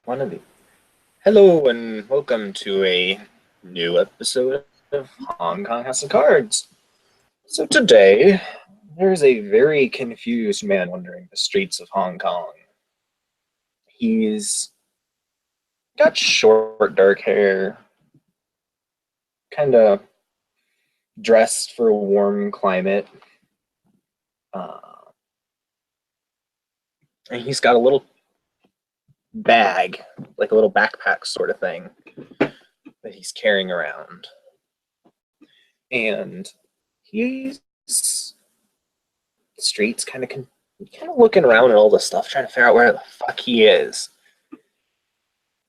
One of the Hello and welcome to a new episode of Hong Kong House of Cards. So today, there's a very confused man wandering the streets of Hong Kong. He's got short, dark hair, kind of dressed for a warm climate, uh, and he's got a little bag, like a little backpack sort of thing, that he's carrying around. And he's streets, kind of looking around at all this stuff, trying to figure out where the fuck he is.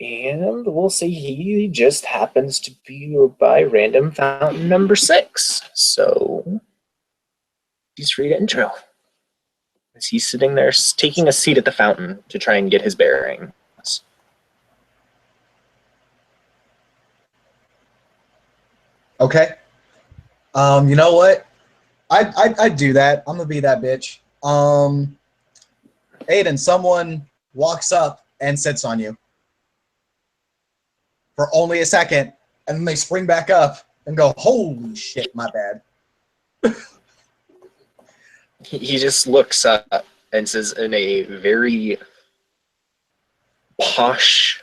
And we'll see he just happens to be by random fountain number 6. So he's free to intro. As he's sitting there taking a seat at the fountain to try and get his bearings. Okay. You know what? I'd do that. I'm gonna be that bitch. Aiden, someone walks up and sits on you for only a second, and then they spring back up and go, "Holy shit, my bad." He just looks up and says in a very posh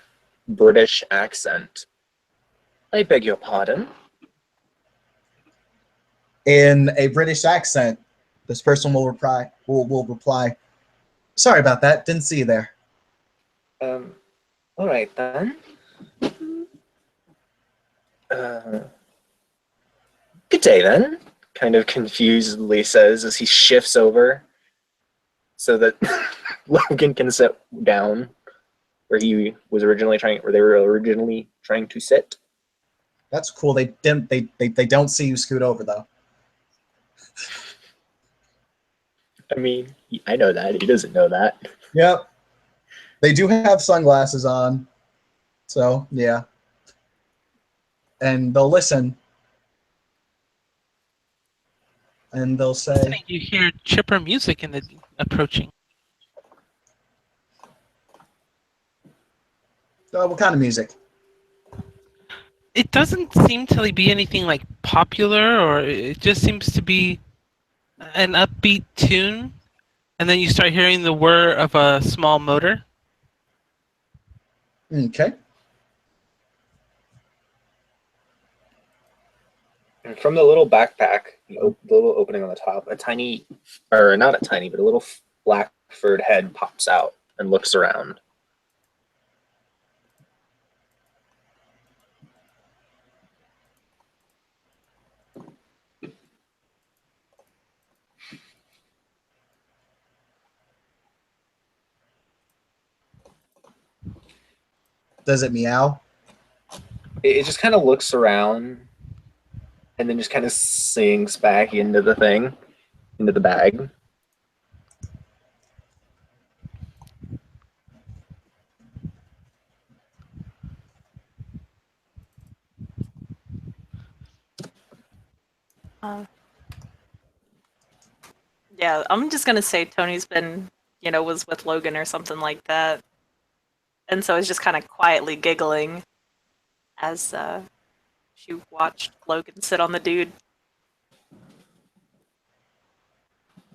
British accent, "I beg your pardon." In a British accent, this person will reply, "Sorry about that. Didn't see you there." All right then. Good day then, kind of confusedly says as he shifts over so that Logan can sit down where they were originally trying to sit. That's cool. They don't see you scoot over though. I mean, I know that. He doesn't know that. Yep. They do have sunglasses on. So, yeah. And they'll listen. And they'll say, You hear chipper music in the approaching. "Oh, what kind of music?" It doesn't seem to be anything like popular, or it just seems to be an upbeat tune, and then you start hearing the whir of a small motor. Okay. And from the little backpack, the little opening on the top, a tiny, or not a tiny, but a little black furred head pops out and looks around. Does it meow? It just kind of looks around and then just kind of sinks back into the thing, into the bag. Yeah, I'm just gonna say Tony's been, was with Logan or something like that. And so is just kind of quietly giggling as she watched Logan sit on the dude.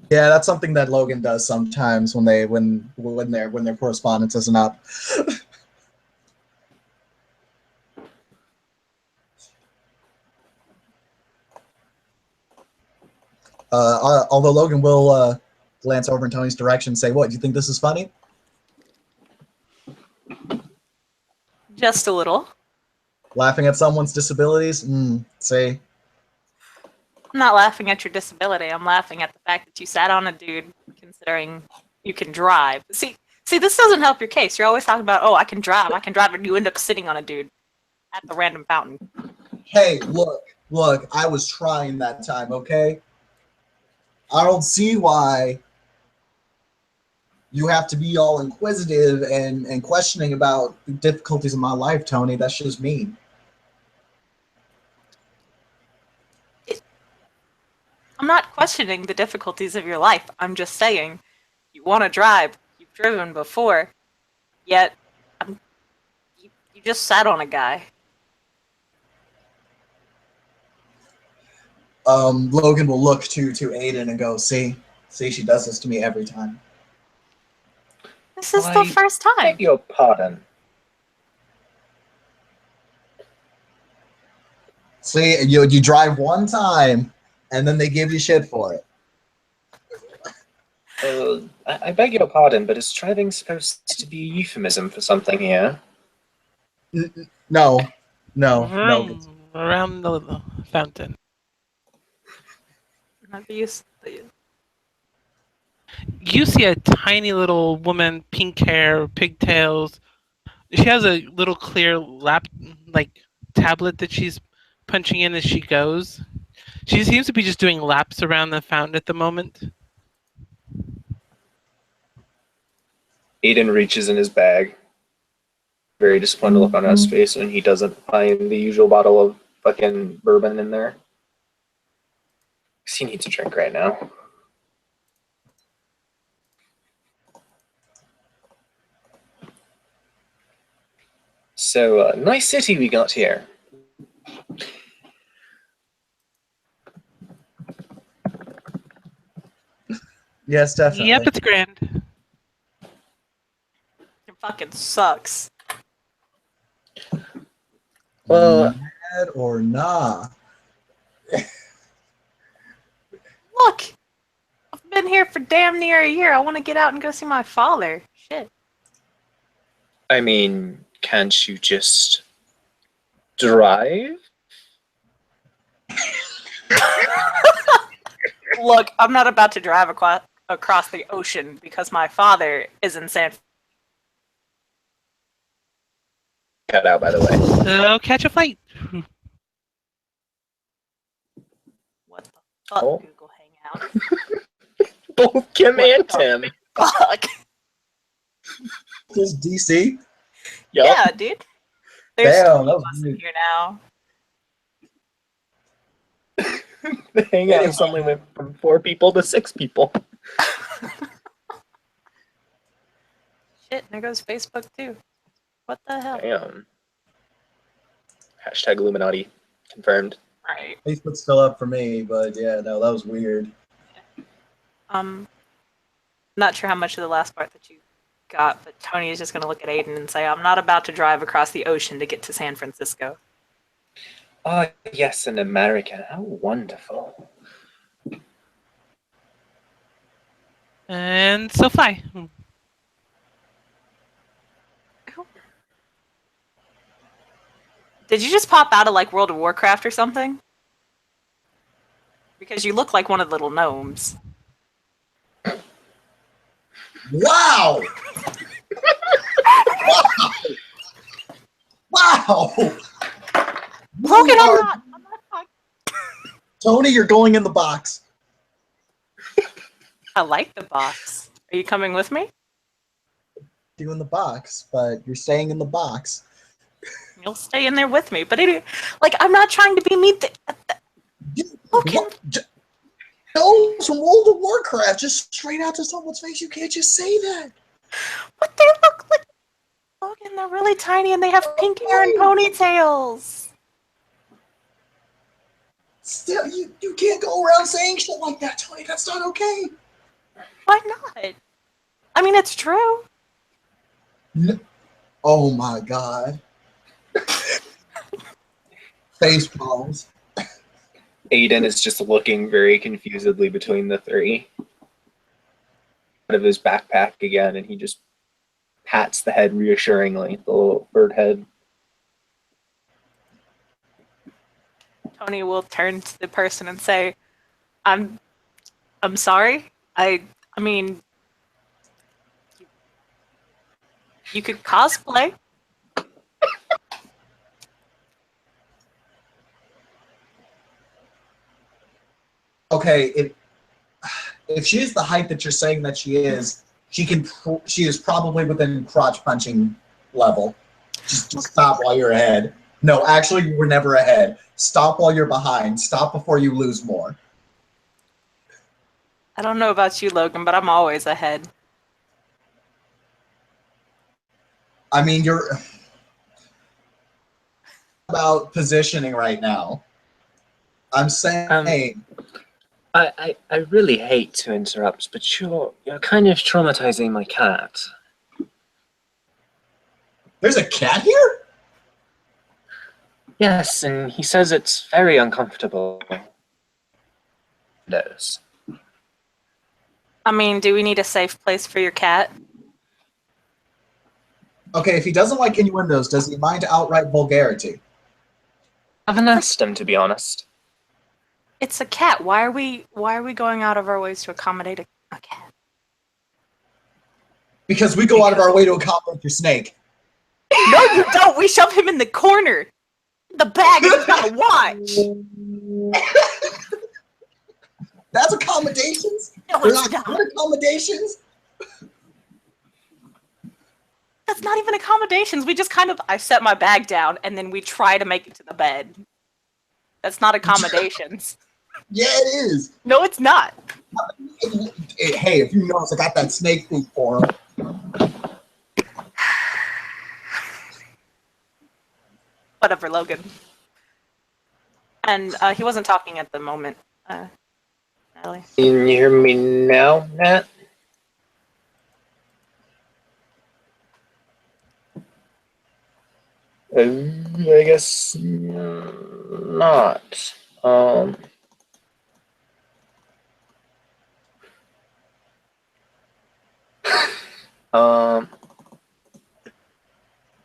Yeah, that's something that Logan does sometimes when their correspondence isn't up. Although Logan will glance over in Tony's direction and say, "What, do you think this is funny?" Just a little. Laughing at someone's disabilities? See? I'm not laughing at your disability. I'm laughing at the fact that you sat on a dude considering you can drive. See, this doesn't help your case. You're always talking about, oh, I can drive, and you end up sitting on a dude at the random fountain. Hey, look, I was trying that time, okay? I don't see why you have to be all inquisitive and questioning about the difficulties of my life, Tony. That's just mean. I'm not questioning the difficulties of your life. I'm just saying you want to drive. You've driven before. Yet, You just sat on a guy. Logan will look to Aiden and go, see, she does this to me every time. This is the I first time. beg your pardon. See, you drive one time, and then they give you shit for it. I beg your pardon, but is driving supposed to be a euphemism for something here? No. Around the fountain. You see a tiny little woman, pink hair, pigtails. She has a little clear tablet that she's punching in as she goes. She seems to be just doing laps around the fountain at the moment. Aiden reaches in his bag. Very disappointed look on his face when he doesn't find the usual bottle of fucking bourbon in there. Because he needs a drink right now. So, nice city we got here. Yes, definitely. Yep, it's grand. It fucking sucks. Well, Mad or nah? Look! I've been here for damn near a year. I want to get out and go see my father. Shit. I mean, can't you just drive? Look, I'm not about to drive across the ocean because my father is in San Cut out, by the way. So catch a flight. What the fuck, Oh. Google Hangout? Both Kim What and the Tim. Fuck. Just DC? Yup. Yeah, dude. There's Damn, 2 that of was us in weird. here now. The hangout suddenly went from 4 people to 6 people. Shit, there goes Facebook too. What the hell? Damn. Hashtag Illuminati. Confirmed. Right. Facebook's still up for me, but yeah, no, that was weird. Not sure how much of the last part that you got, but Tony is just gonna look at Aiden and say, I'm not about to drive across the ocean to get to San Francisco. Ah, yes, an American. How wonderful. And so fly. Did you just pop out of like World of Warcraft or something? Because you look like one of the little gnomes. Wow! Wow! Logan, You I'm are- not talking. Tony, you're going in the box. I like the box. Are you coming with me? You in the box, but you're staying in the box. You'll stay in there with me. But like, I'm not trying to be mean. Logan. Those from World of Warcraft, just straight out to someone's face. You can't just say that. What they look like? Logan, they're really tiny and they have pink hair and ponytails. Still, you can't go around saying shit like that, Tony. That's not okay. Why not? I mean, it's true. No. Oh my god. Face palms. Aiden is just looking very confusedly between the 3. Out of his backpack again, and he just pats the head reassuringly, the little bird head. Tony will turn to the person and say, I'm sorry. I mean, you could cosplay. Okay, if she's the height that you're saying that she is, she is probably within crotch punching level. Just stop while you're ahead. No, actually, you were never ahead. Stop while you're behind. Stop before you lose more. I don't know about you, Logan, but I'm always ahead. I mean, about positioning right now. I'm saying I really hate to interrupt, but you're kind of traumatizing my cat. there's a cat here? Yes, and he says it's very uncomfortable. Those. I mean, do we need a safe place for your cat? Okay, if he doesn't like innuendos, does he mind outright vulgarity? I haven't asked him, to be honest. It's a cat. Why are we going out of our ways to accommodate a cat? Because we go out of our way to accommodate your snake. No, you don't. We shove him in the corner, the bag, and he's gotta watch. That's accommodations? No, They're it's not not. good accommodations? That's not even accommodations. We just I set my bag down, and then we try to make it to the bed. That's not accommodations. Yeah, it is. No, it's not. Hey, if you notice, I got that snake food for him. Whatever, Logan. And he wasn't talking at the moment. Natalie. Can you hear me now, Nat? I guess not.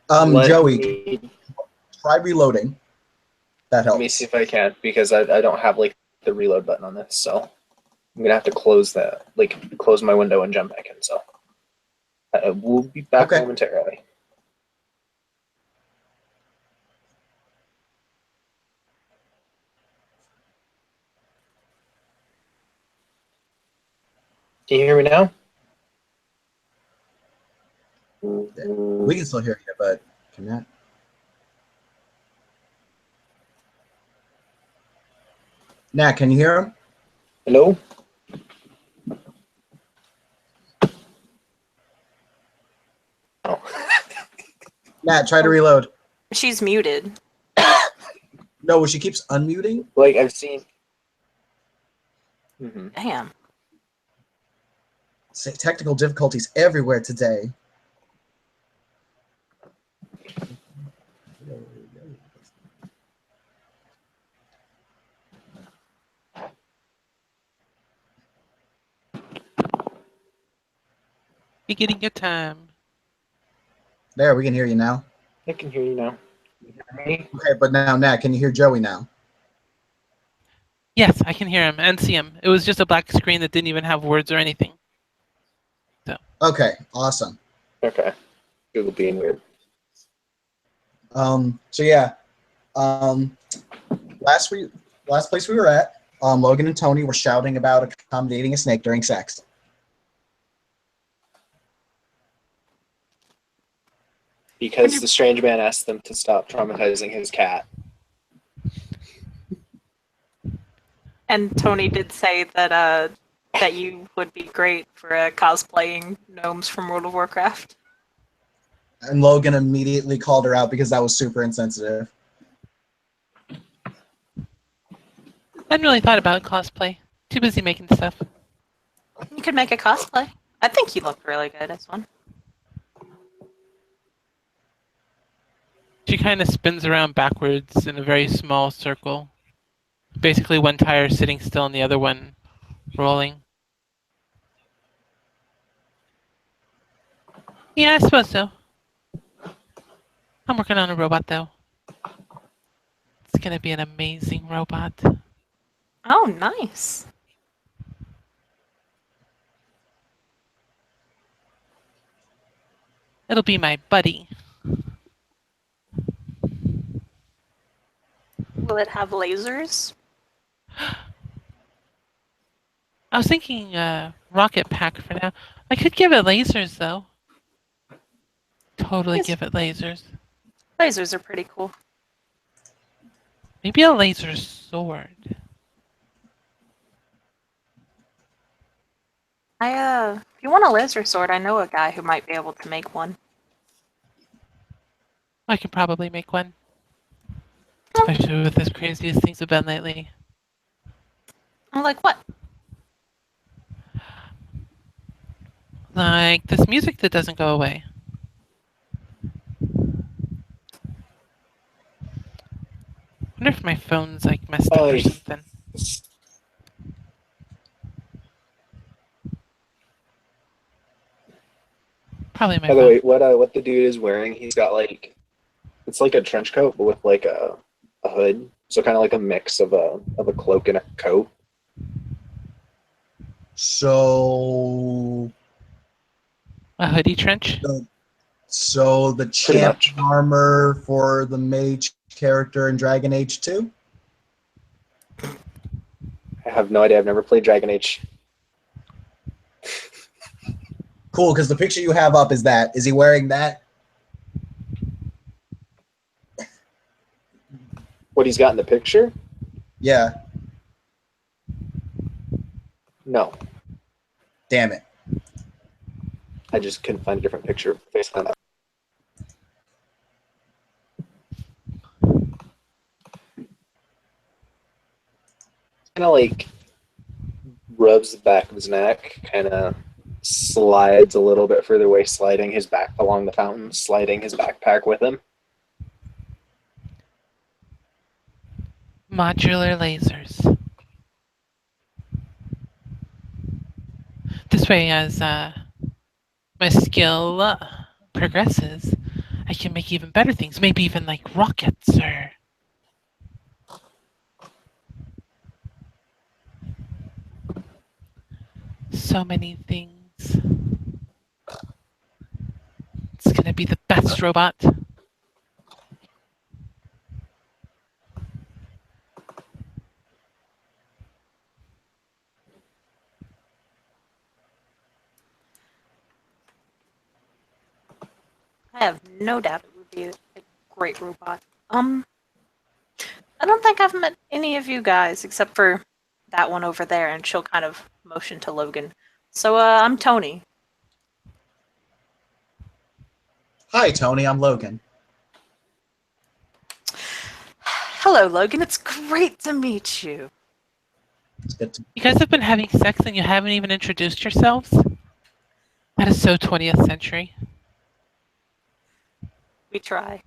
Let Joey, me- try reloading. That Let me helps. see if I can, because I don't have like the reload button on this, so I'm gonna have to close that, like close my window and jump back in. So we'll be back Okay. momentarily. Can you hear me now? We can still hear you, but can that? Nat, can you hear him? Hello? Oh. Nat, try to reload. She's muted. No, she keeps unmuting. Like I've seen. Damn. Say technical difficulties everywhere today. You're getting your time. There, we can hear you now. I can hear you now. Can you hear me? Okay, but now, Nat, can you hear Joey now? Yes, I can hear him and see him. It was just a black screen that didn't even have words or anything. Okay, awesome. Okay. Google being weird. So yeah, last place we were at, Logan and Tony were shouting about accommodating a snake during sex. Because the strange man asked them to stop traumatizing his cat. And Tony did say that that you would be great for cosplaying gnomes from World of Warcraft. And Logan immediately called her out because that was super insensitive. I hadn't really thought about cosplay. Too busy making stuff. You could make a cosplay. I think you look really good as one. She kind of spins around backwards in a very small circle. Basically one tire sitting still and the other one rolling. Yeah, I suppose so. I'm working on a robot though. It's gonna be an amazing robot. Oh, nice. It'll be my buddy. Will it have lasers? I was thinking rocket pack for now. I could give it lasers though. Totally Yes. give it lasers. Lasers are pretty cool. Maybe a laser sword. If you want a laser sword, I know a guy who might be able to make one. I can probably make one. Especially with as crazy as things have been lately. I'm like, what? Like this music that doesn't go away. I wonder if my phone's like messed up or something. Probably my By the phone. way, what the dude is wearing, he's got like it's like a trench coat, but with like a hood. So kind of like a mix of a cloak and a coat. So, A hoodie trench? so the Pretty champ much. armor for the mage character in Dragon Age 2? I have no idea. I've never played Dragon Age. Cool, because the picture you have up is that. Is he wearing that? What he's got in the picture? Yeah. No. Damn it. I just couldn't find a different picture based on that. Kind of like rubs the back of his neck, kind of slides a little bit further away, sliding his back along the fountain, sliding his backpack with him. Modular lasers. This way, as my skill progresses, I can make even better things. Maybe even like rockets or. So many things. It's gonna be the best robot. I have no doubt it would be a great robot. I don't think I've met any of you guys except for that one over there, and she'll kind of motion to Logan. So, I'm Tony. Hi, Tony. I'm Logan. Hello, Logan. It's great to meet you. It's good to. You guys have been having sex and you haven't even introduced yourselves? That is so 20th century. We try.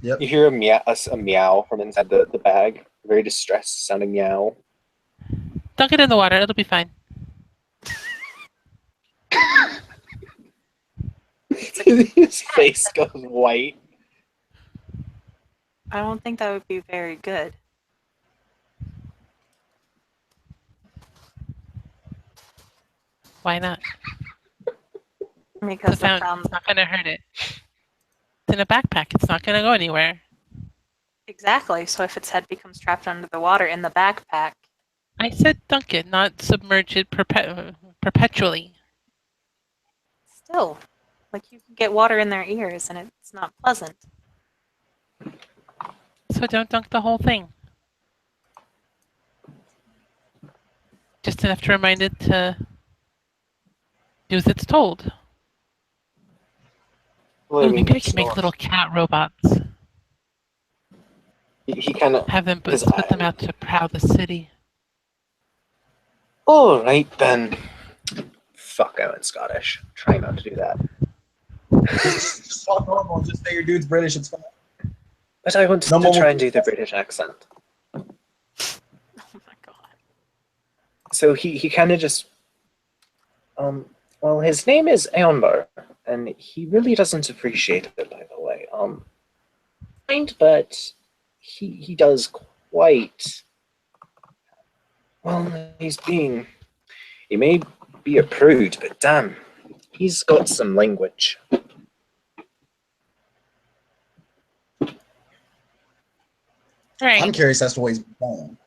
Yep. You hear a meow from inside the bag. Very distressed sounding meow. Dunk it in the water, it'll be fine. His face goes white. I don't think that would be very good. Why not? Because The fountain, it's not gonna hurt it. It's in a backpack, it's not gonna go anywhere. Exactly. So if its head becomes trapped under the water in the backpack, I said dunk it, not submerge it perpetually. still, like you can get water in their ears, and it's not pleasant. So don't dunk the whole thing. Just enough to remind it to do as it's told. Well, Ooh, maybe I can make little cat robots. He kind of Have them his put them eye- out to prowl the city. All right then. Fuck, I went Scottish. Trying not to do that. Just talk normal. Just say your dude's British. It's fine. But I wanted No to more try and do the British accent. Oh my god. So he kind of just well, his name is Eonbar, and he really doesn't appreciate it, by the way. Kind, but he does quite well. He may be a prude, but damn, he's got some language. Right. I'm curious as to what he's going.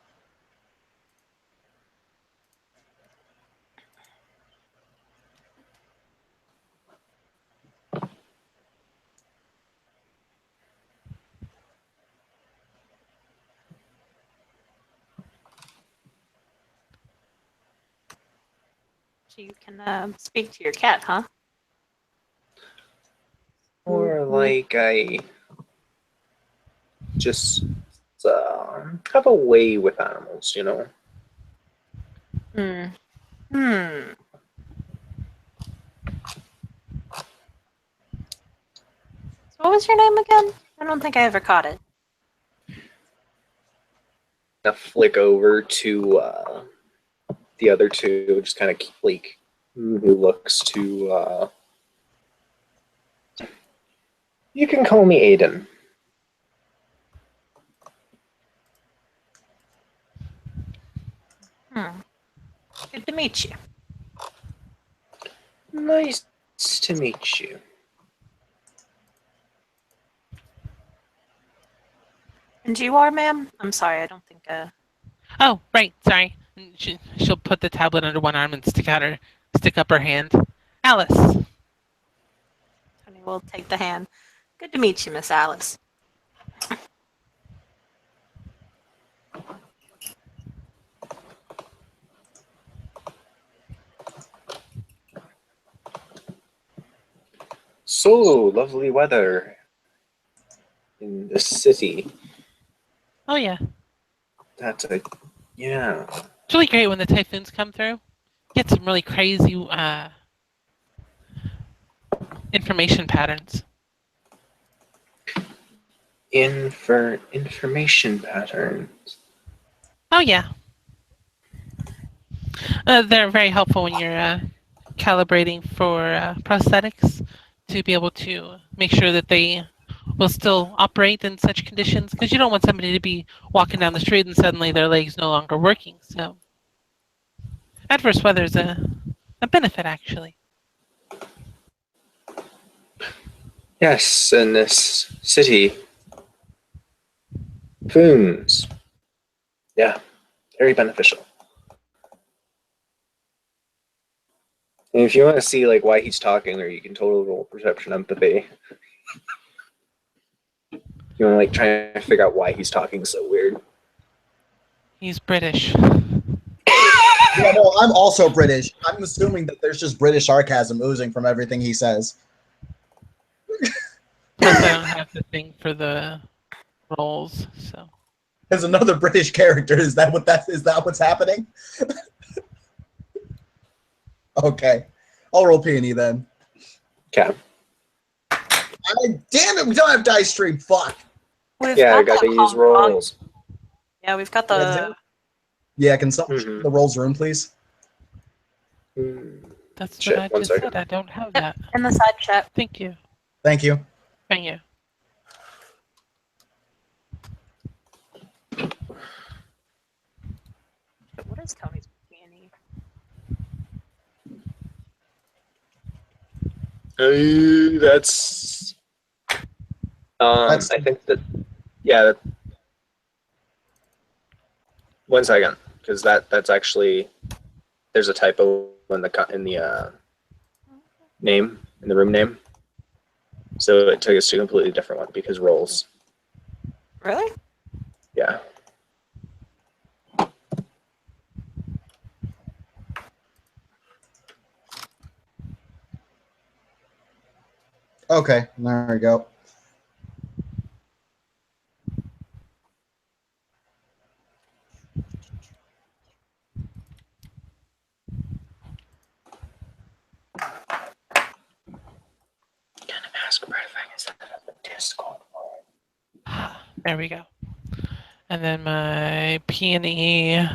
So you can speak to your cat, huh? More like I just have a way with animals, you know. So what was your name again? I don't think I ever caught it. I flick over to the other two, just kind of like who looks to. You can call me Aiden. Good to meet you. Nice to meet you. And you are, ma'am? I'm sorry, I don't think. Oh, right. Sorry. And she'll put the tablet under one arm and stick up her hand. Alice. Tony will take the hand. Good to meet you, Miss Alice. So lovely weather in the city. Oh yeah. Yeah. It's really great when the typhoons come through. Get some really crazy information patterns. Information patterns. Oh yeah. They're very helpful when you're calibrating for prosthetics to be able to make sure that they will still operate in such conditions, because you don't want somebody to be walking down the street and suddenly their leg's no longer working. So adverse weather is a benefit, actually. Yes, in this city. Foons. Yeah, very beneficial. And if you want to see like why he's talking, or you can totally roll perception empathy. You want to like try and figure out why he's talking so weird. He's British. Yeah, no, I'm also British. I'm assuming that there's just British sarcasm oozing from everything he says. Plus, I don't have the thing for the rolls, so. There's another British character. Is that what's happening? Okay. I'll roll Peony then. Okay. Damn it, we don't have dice stream. Fuck. We've Yeah, I got gotta the use Hong Kong- rolls. Yeah, we've got the. Yeah, can someone check the rolls room, please? That's Shit, what I one just second. said. I don't have that. In the side chat. Thank you. Thank you. Thank you. What is Tony's peony? That's. I think that. Yeah. One second, because that's actually there's a typo in the name, in the room name. So it took us to a completely different one because rolls. Really? Yeah. Okay, there we go. Ask Brett if I can set up a Discord. There we go. And then my peony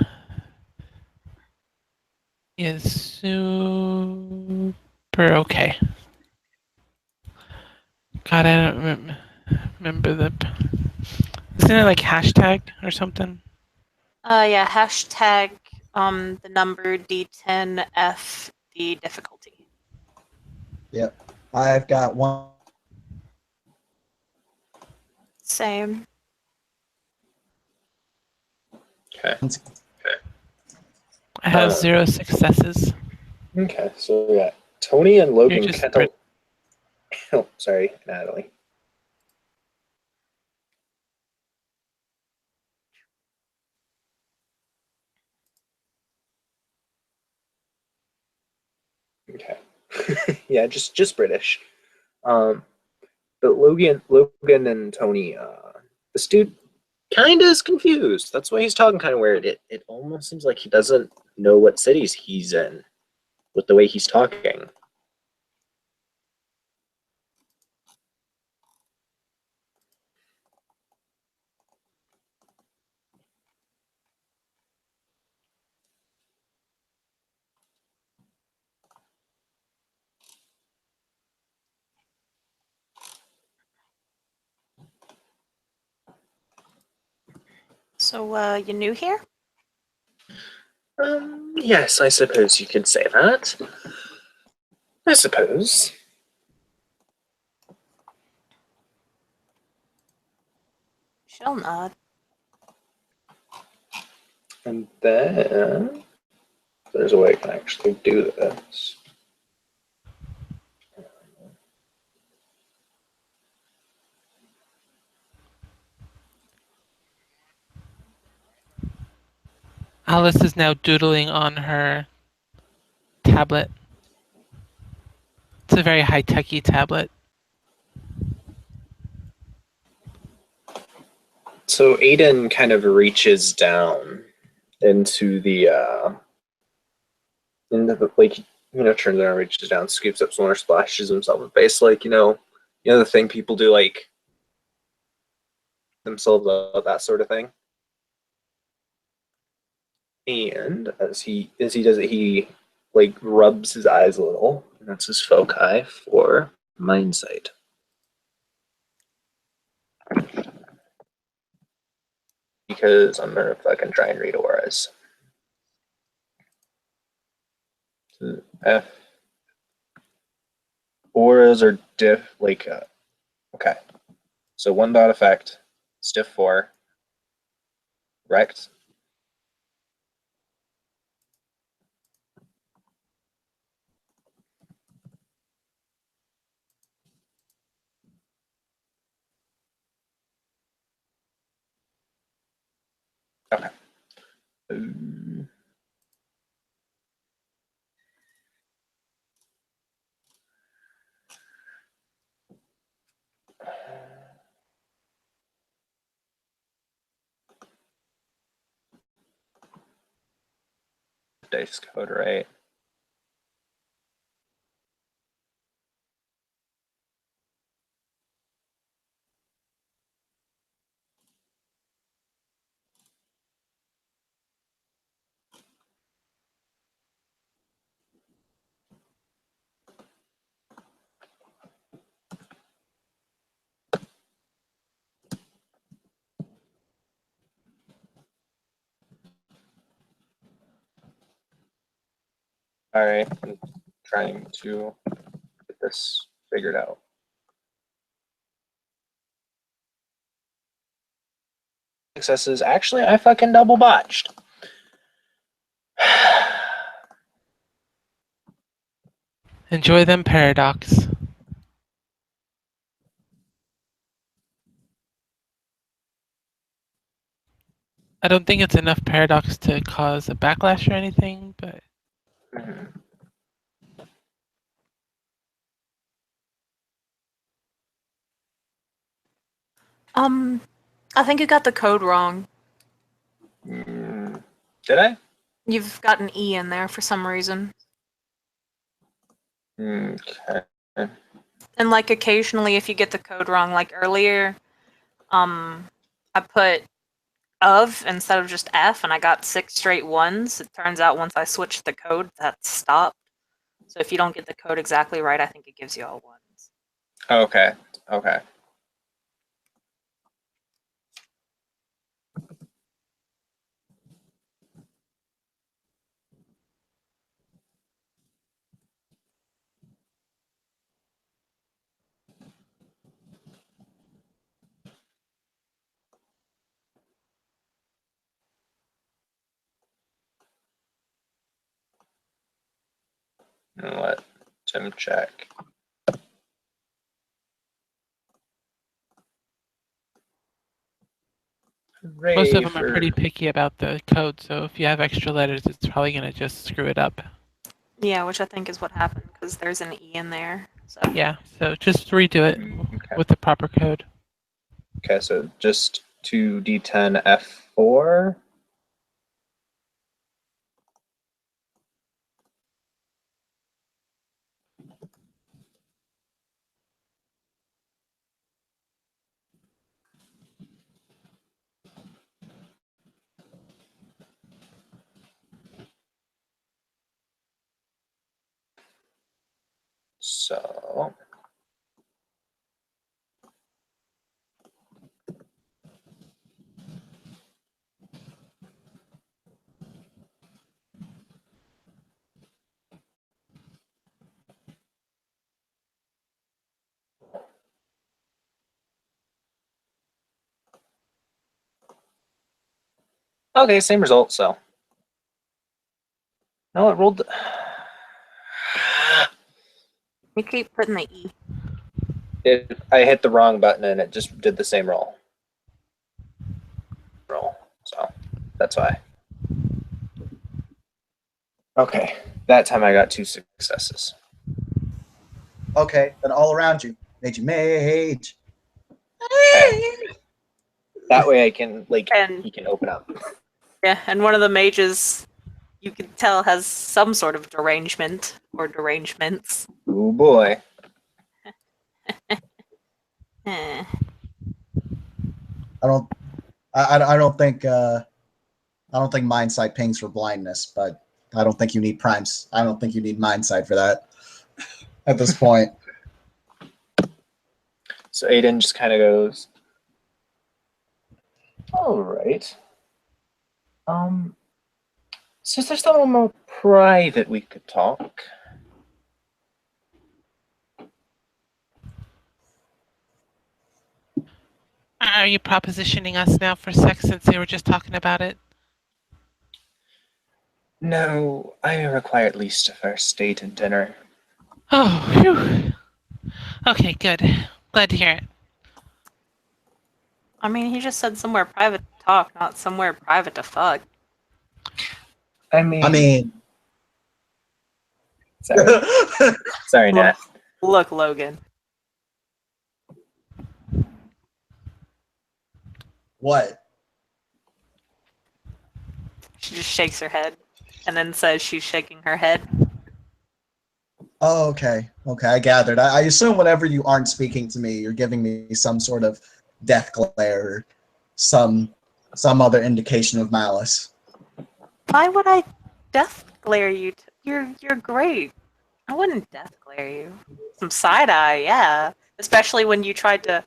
is super okay. God, I don't remember the. Isn't it like hashtag or something? Yeah, hashtag the number D10F the difficulty. Yep. I've got one. Same. Okay. I have 0 successes. Okay, so we got Tony and Logan You're just Kettle. Oh, sorry, Natalie. Okay. Yeah, just British. But Logan and Tony, This dude kind of is confused. That's why he's talking kind of weird. It almost seems like he doesn't know what cities he's in with the way he's talking. So, you new here? Yes, I suppose you could say that. I suppose. She'll nod. And then there's a way I can actually do this. Alice is now doodling on her tablet. It's a very high-techy tablet. So Aiden kind of reaches down into the like, turns around, reaches down, scoops up some water, splashes himself in the face, like, the thing people do, like themselves up, that sort of thing. And as he does it, he like rubs his eyes a little, and that's his foci for mind sight. Because I'm gonna fucking try and read auras. Auras are okay. So 1 dot effect, stiff 4, rect. Okay. Dice code, right? All right, I'm trying to get this figured out. Successes. Actually, I fucking double botched. Enjoy them, Paradox. I don't think it's enough Paradox to cause a backlash or anything, but... I think you got the code wrong. Did I? You've got an E in there for some reason. Okay. And like occasionally if you get the code wrong, like earlier, I put of instead of just F and I got 6 straight ones. It turns out once I switched the code, that stopped. So if you don't get the code exactly right, I think it gives you all ones. Okay. Okay. And let Tim check. Most of them are pretty picky about the code, so if you have extra letters, it's probably going to just screw it up. Yeah, which I think is what happened because there's an E in there. So Yeah, so just redo it Okay. with the proper code. Okay, so just 2d10 F4. So okay, same result. So no, it rolled. You keep putting the E. I hit the wrong button and it just did the same roll. So that's why. Okay, that time I got 2 successes. Okay, then all around you. Mage. Okay. That way I can And he can open up. yeah, and one of the mages you can tell has some sort of derangement or derangements. Oh boy. Eh. I don't think mind sight pings for blindness, but I don't think you need primes. I don't think you need mind sight for that at this point. So Aiden just kind of goes, all right. Since there's something more private we could talk. Are you propositioning us now for sex since they were just talking about it? No, I require at least a first date and dinner. Oh, phew. Okay, good. Glad to hear it. I mean, he just said somewhere private to talk, not somewhere private to fuck. I mean, sorry, Nat. Look, Logan. What? She just shakes her head and then says she's shaking her head. Oh, okay. Okay, I gathered. I assume whenever you aren't speaking to me, you're giving me some sort of death glare or some other indication of malice. Why would I death glare you? You're great. I wouldn't death glare you. Some side eye, yeah. Especially when you tried to.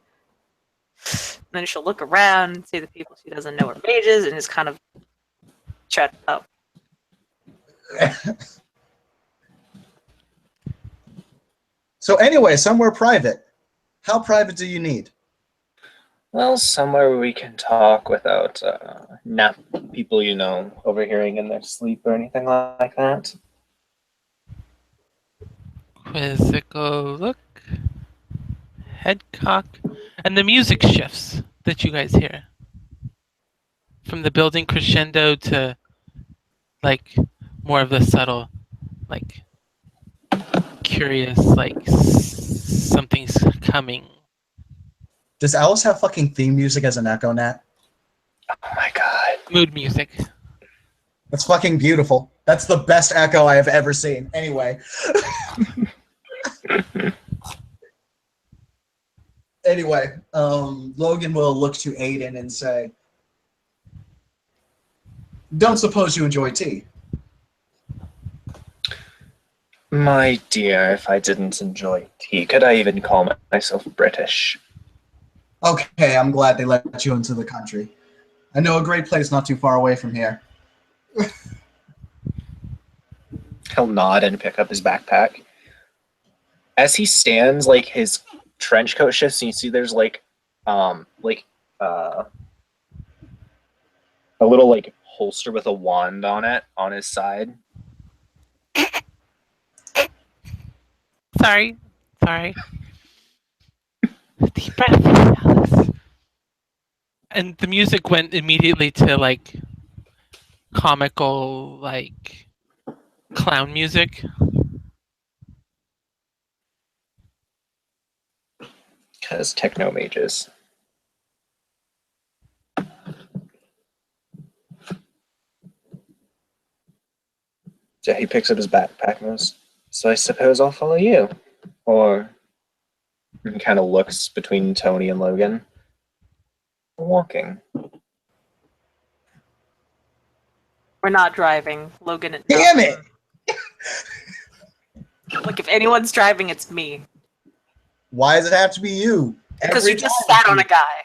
And then she'll look around and see the people she doesn't know are mages and just kind of shut up. So anyway, somewhere private. How private do you need? Well, somewhere where we can talk without not people overhearing in their sleep or anything like that. Quizzical look. Head cock. And the music shifts that you guys hear. From the building crescendo to more of the subtle, curious, something's coming. Does Alice have fucking theme music as an echo, Nat? Oh my god. Mood music. That's fucking beautiful. That's the best echo I have ever seen. Anyway. Anyway, Logan will look to Aiden and say, don't suppose you enjoy tea? My dear, if I didn't enjoy tea, could I even call myself British? Okay, I'm glad they let you into the country. I know a great place not too far away from here. He'll nod and pick up his backpack. As he stands, his trench coat shifts, and you see there's a little holster with a wand on it on his side. Sorry. Deep breath, Alice. And the music went immediately to comical, clown music. Because techno mages. he picks up his backpack and goes, so I suppose I'll follow you. Or he kind of looks between Tony and Logan. Walking. We're not driving. Logan. Damn it! Look, if anyone's driving, it's me. Why does it have to be you? Because Every you just time? sat on a guy.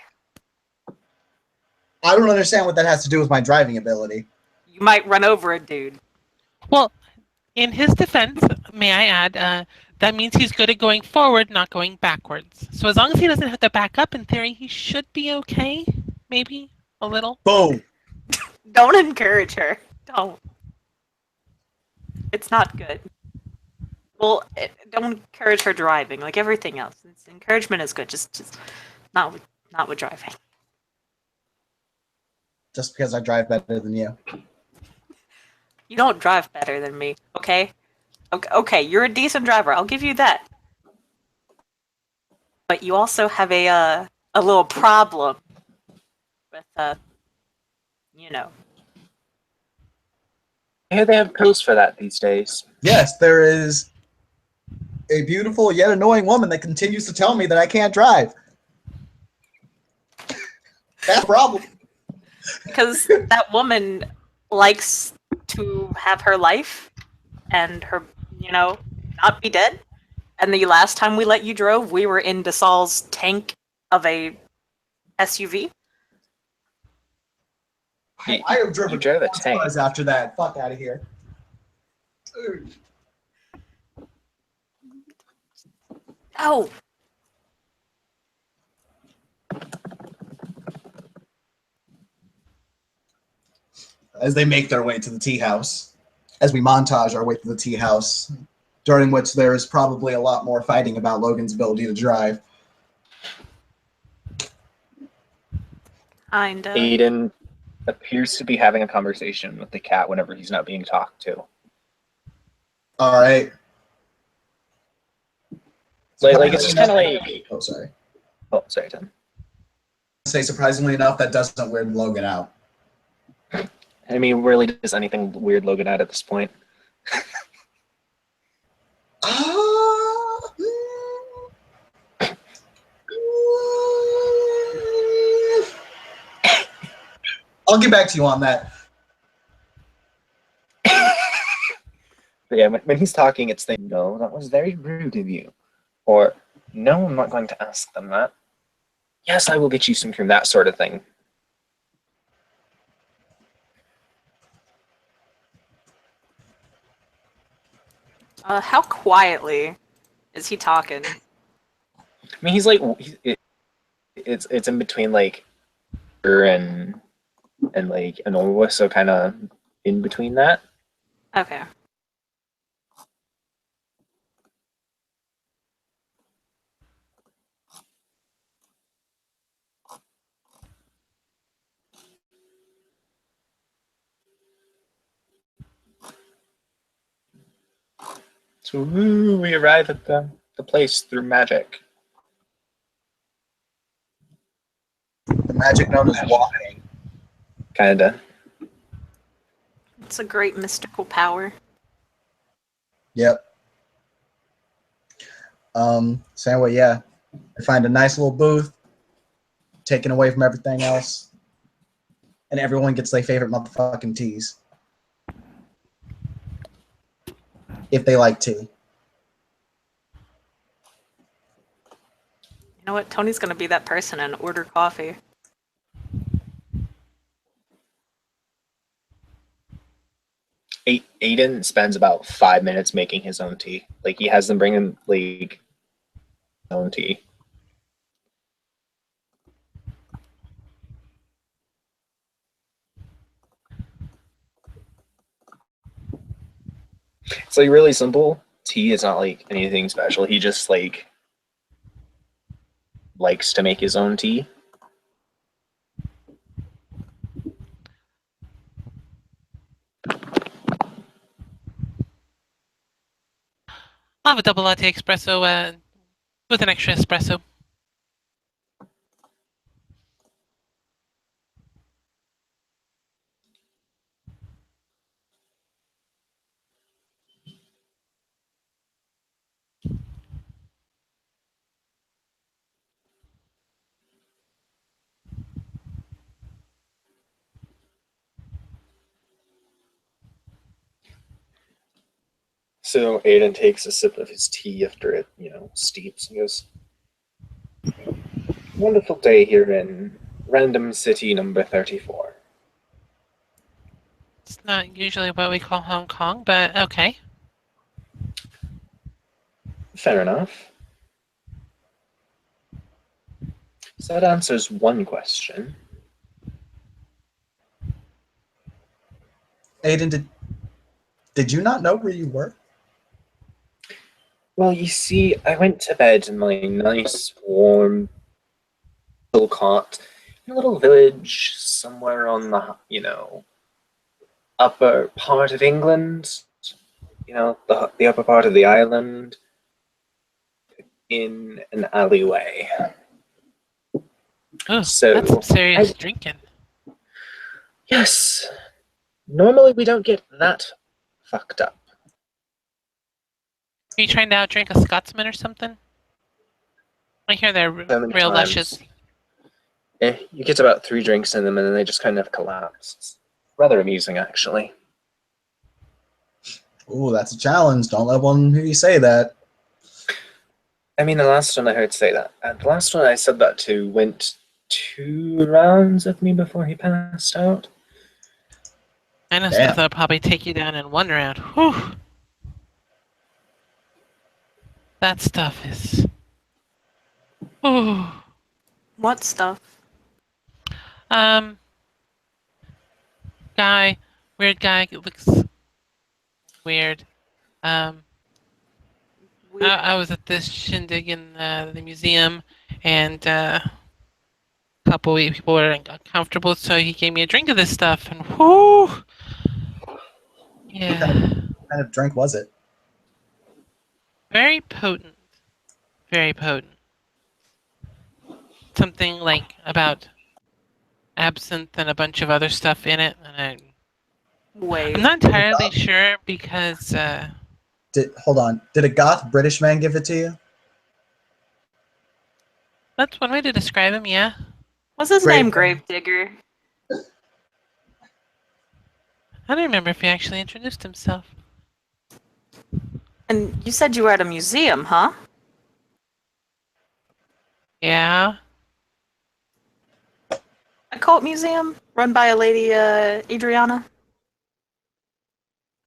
I don't understand what that has to do with my driving ability. You might run over a dude. Well, in his defense, may I add, that means he's good at going forward, not going backwards. So as long as he doesn't have to back up, in theory, he should be okay. Maybe a little. Boom. Don't encourage her. Don't. It's not good. Well, don't encourage her driving like everything else. Encouragement is good, just not with driving. Just because I drive better than you. You don't drive better than me, okay? Okay, you're a decent driver. I'll give you that. But you also have a little problem with you know. I hear they have pills for that these days. Yes, there is a beautiful yet annoying woman that continues to tell me that I can't drive. That's a problem. Because that woman likes to have her life and her, not be dead. And the last time we let you drove, we were in DeSaul's tank of a SUV. I have driven You drove a tank. cars after that. Fuck out of here. Oh, As they make their way to the tea house, as we montage our way to the tea house, during which there is probably a lot more fighting about Logan's ability to drive. kinda. Aiden appears to be having a conversation with the cat whenever he's not being talked to. All right. Like it's just kind of like. Oh, sorry. Oh, sorry, Tim. Say surprisingly enough, that doesn't weird Logan out. I mean, really, does anything weird Logan out at this point? I'll get back to you on that. But yeah, when he's talking, it's the no, that was very rude of you. Or, no, I'm not going to ask them that. Yes, I will get you some cream, that sort of thing. How quietly is he talking? I mean, he's like, it's in between like her and like a normal voice, so kind of in between that. Okay. So we arrive at the place through magic. The magic known as walking. Kinda. It's a great mystical power. Yep. Same way, yeah. I find a nice little booth, taken away from everything else, and everyone gets their favorite motherfucking teas. If they like tea. You know what? Tony's gonna be that person and order coffee. Aiden spends about 5 minutes making his own tea. Like he has them bring him like his own tea. It's like really simple. Tea is not like anything special. He just like likes to make his own tea. I'll have a double latte espresso with an extra espresso. So Aiden takes a sip of his tea after it, steeps and goes, wonderful day here in Random City number 34. It's not usually what we call Hong Kong, but okay. Fair enough. So that answers one question. Aiden, did you not know where you were? Well, you see, I went to bed in my nice, warm little cot in a little village somewhere on the, upper part of England. The upper part of the island, in an alleyway. Oh, So, that's some serious drinking. Yes. Normally we don't get that fucked up. Are you trying to outdrink a Scotsman or something? I hear they're So many real times. luscious. You get about 3 drinks in them and then they just kind of collapse. It's rather amusing, actually. Ooh, that's a challenge. Don't let one hear you say that. I mean, the last one I heard say that. And the last one I said that to went 2 rounds with me before he passed out. I know Damn. stuff that'll probably take you down in 1 round. Whew. That stuff is... Ooh. What stuff? Weird guy, looks weird. I was at this shindig in the museum, and a couple of people were uncomfortable, so he gave me a drink of this stuff, and whoo! Yeah. What kind of drink was it? Very potent. Very potent. Something like about absinthe and a bunch of other stuff in it, and Wait. I'm not entirely sure because Hold on. Did a goth British man give it to you? that's one way to describe him, yeah. Was his Grave- name Gravedigger? I don't remember if he actually introduced himself. And you said you were at a museum, huh? Yeah. A cult museum run by a lady, Adriana?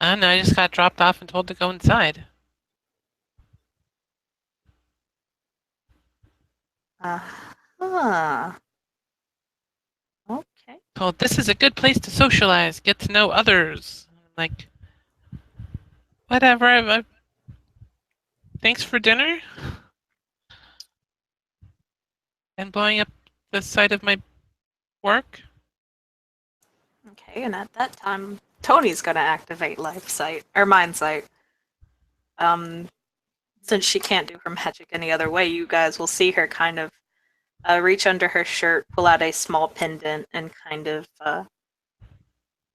I don't know, I just got dropped off and told to go inside. Uh-huh. Okay. Told this is a good place to socialize, get to know others. I'm like, whatever. Thanks for dinner. And blowing up the site of my work. Okay, and at that time, Tony's gonna activate Life Sight, or Mind Sight. Since she can't do her magic any other way, you guys will see her kind of reach under her shirt, pull out a small pendant, and kind of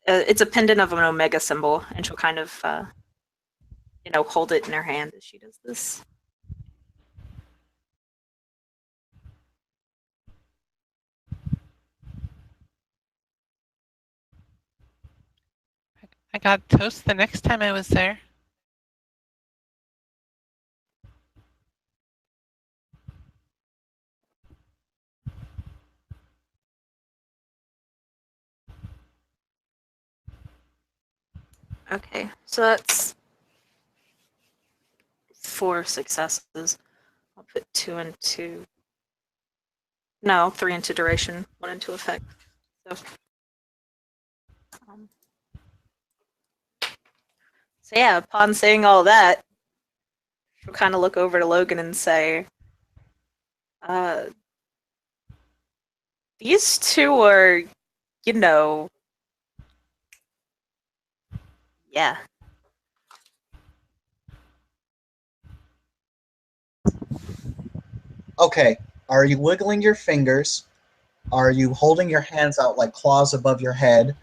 it's a pendant of an omega symbol, and she'll kind of hold it in her hand as she does this. I got toast the next time I was there. Okay, so that's 4 successes. I'll put 2 into... No, 3 into duration, 1 into effect. Um, so yeah, upon saying all that, she'll kind of look over to Logan and say, these two are, yeah. Okay. Are you wiggling your fingers? Are you holding your hands out like claws above your head?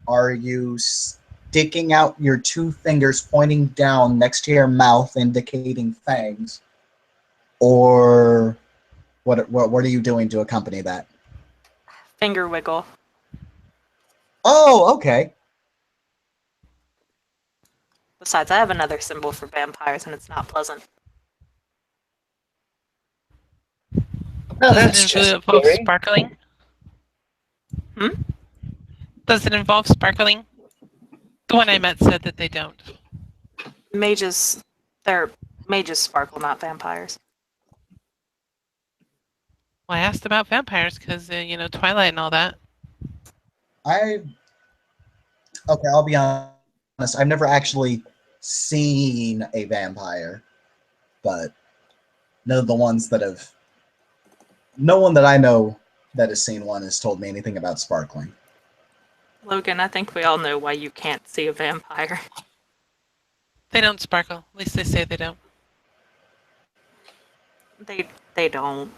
Are you sticking out your 2 fingers pointing down next to your mouth, indicating fangs? Or what are you doing to accompany that? Finger wiggle. Oh, okay. Besides, I have another symbol for vampires, and it's not pleasant. Oh, Does that's it just involve scary. sparkling? Hmm? Does it involve sparkling? The one I met said that they don't. Mages sparkle, not vampires. Well, I asked about vampires because, Twilight and all that. Okay, I'll be honest. I've never actually seen a vampire, but none of the ones that have, no one that I know that has seen one has told me anything about sparkling. Logan, I think we all know why you can't see a vampire. They don't sparkle. At least they say they don't. They don't.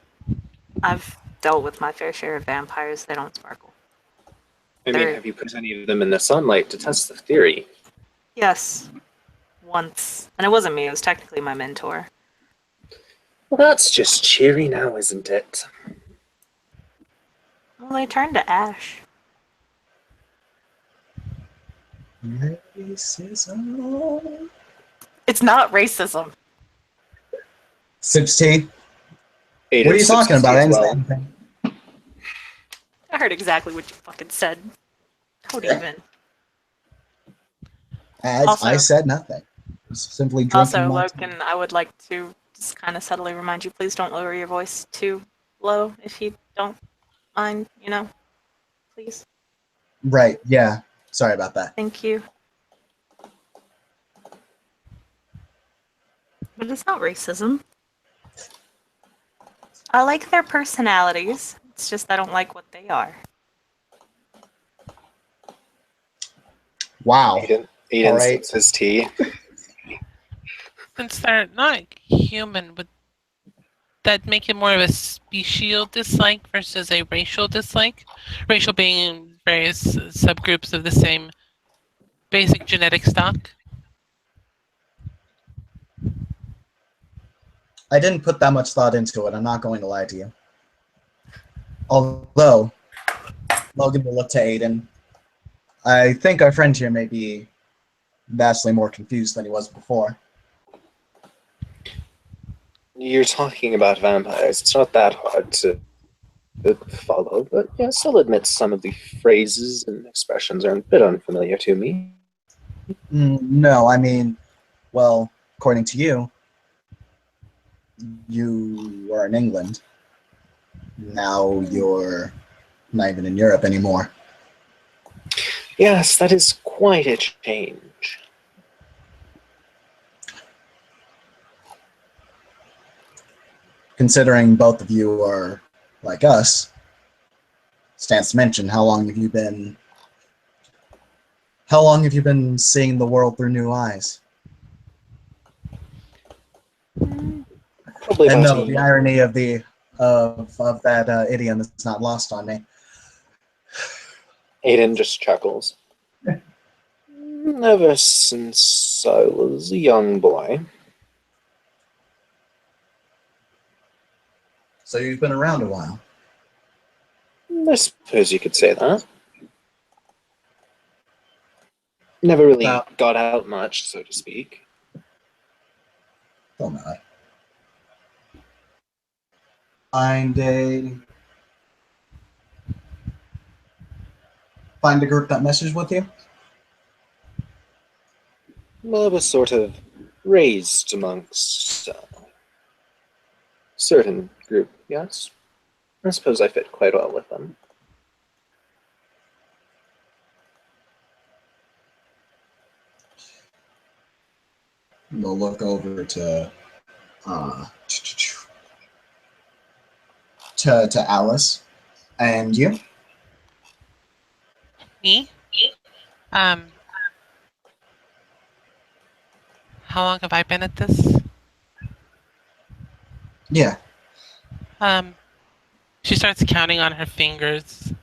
I've dealt with my fair share of vampires. They don't sparkle. I mean, have you put any of them in the sunlight to test the theory? Yes, once, and it wasn't me. It was technically my mentor. Well, that's just cheery now, isn't it? Well, they turned to ash. Racism. It's not racism. Sips tea. Aiden What are you sips talking tea about? I as didn't say well. anything. I heard exactly what you fucking said. Don't even. As Also- I said nothing. Just simply drinking Also, my Logan, I would like to just kind of subtly remind you, please don't lower your voice too low if you don't mind, please. Right, yeah. Sorry about that. Thank you. But it's not racism. I like their personalities. It's just I don't like what they are. Wow. Aiden All right. sips his tea. Since they're not human, would that make it more of a special dislike versus a racial dislike? Racial being various subgroups of the same basic genetic stock. I didn't put that much thought into it. I'm not going to lie to you. Although, Logan will look to Aiden. I think our friend here may be vastly more confused than he was before. You're talking about vampires. It's not that hard to follow, but yes, I'll admit some of the phrases and expressions are a bit unfamiliar to me. No, I mean, well, according to you, you are in England. Now you're not even in Europe anymore. Yes, that is quite a change. Considering both of you are like us, stands to mention, how long have you been seeing the world through new eyes? Probably And about no, the irony of that idiom is not lost on me. Aiden just chuckles. Ever since I was a young boy. So you've been around a while. I suppose you could say that. Never really got out much, so to speak. Don't know. Find a group that messes with you. Well, I was sort of raised amongst certain group, yes. I suppose I fit quite well with them. We'll look over to Alice and you. Me? How long have I been at this? Yeah. She starts counting on her fingers.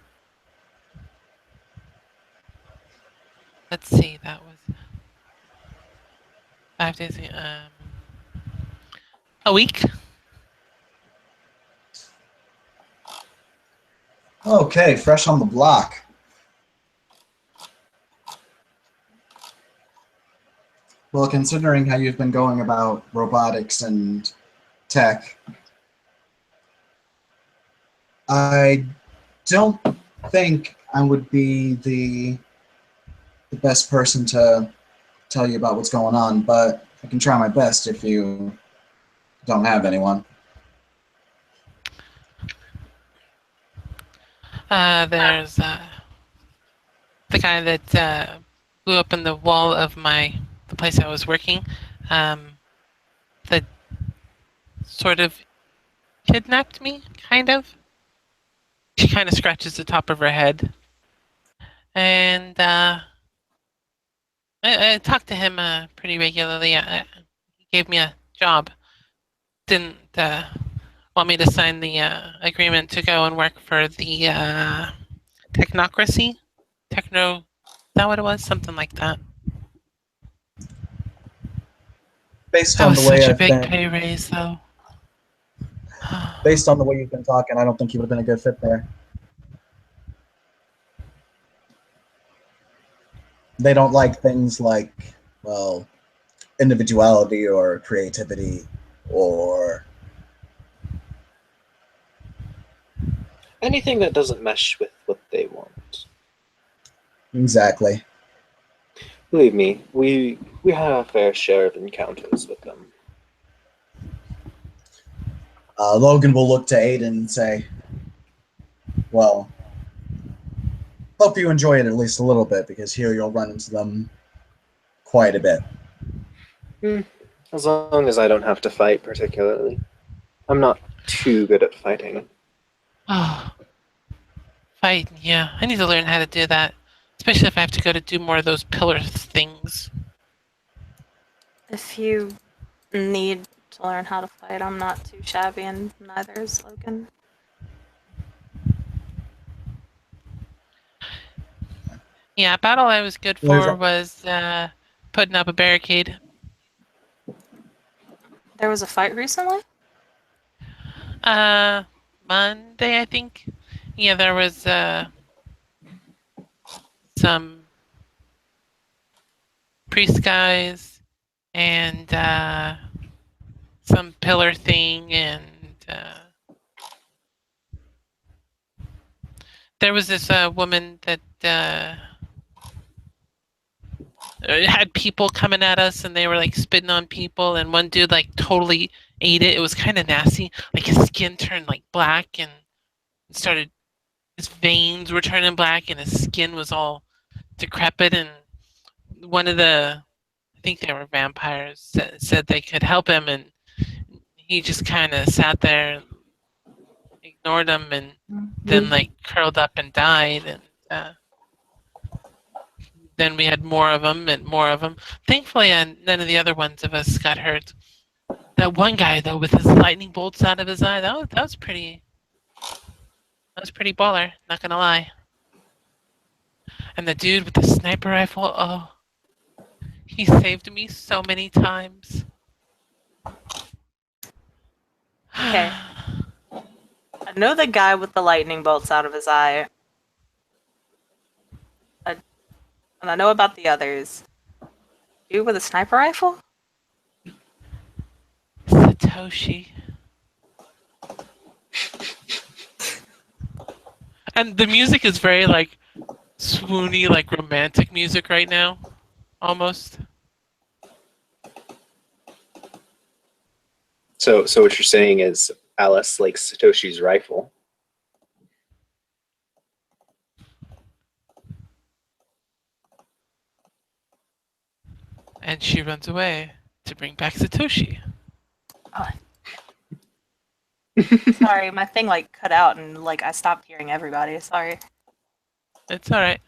Let's see, that was 5 days ago. A week? Okay, fresh on the block. Well, considering how you've been going about robotics and tech, I don't think I would be the best person to tell you about what's going on, but I can try my best if you don't have anyone. There's the guy that blew up in the wall of the place I was working. That sort of kidnapped me, kind of. She kind of scratches the top of her head, and I talked to him pretty regularly. He gave me a job. Didn't want me to sign the agreement to go and work for the technocracy. Techno, is that what it was? Something like that. Based That on was the way such a I've big been, pay raise, though. based on the way you've been talking, I don't think you would have been a good fit there. They don't like things like, well, individuality or creativity or Anything that doesn't mesh with what they want. exactly. Believe me, we have a fair share of encounters with them. Logan will look to Aiden and say, well, hope you enjoy it at least a little bit, because here you'll run into them quite a bit. As long as I don't have to fight particularly. I'm not too good at fighting. Oh, fight, yeah. I need to learn how to do that. Especially if I have to go to do more of those pillar things. If you need to learn how to fight, I'm not too shabby, and neither is Logan. Yeah, about all I was good for was putting up a barricade. There was a fight recently? Monday, I think. Yeah, there was some priest guys and some pillar thing, and there was this woman that had people coming at us, and they were like spitting on people, and one dude like totally ate it. It was kind of nasty. Like his skin turned like black, and started, his veins were turning black, and his skin was all decrepit. And one of the, I think they were vampires, said they could help him, and he just kind of sat there and ignored them, and then like curled up and died. And then we had more of them and more of them. Thankfully, none of the other ones of us got hurt. That one guy though, with his lightning bolts out of his eye, that was pretty baller. Not gonna lie. And the dude with the sniper rifle, oh, he saved me so many times. Okay. I know the guy with the lightning bolts out of his eye. And I know about the others. Dude with a sniper rifle? Satoshi. And the music is very like swoony, like romantic music right now, almost. So what you're saying is Alice likes Satoshi's rifle. And she runs away to bring back Satoshi. Oh. Sorry, my thing like cut out and like I stopped hearing everybody. Sorry. It's alright.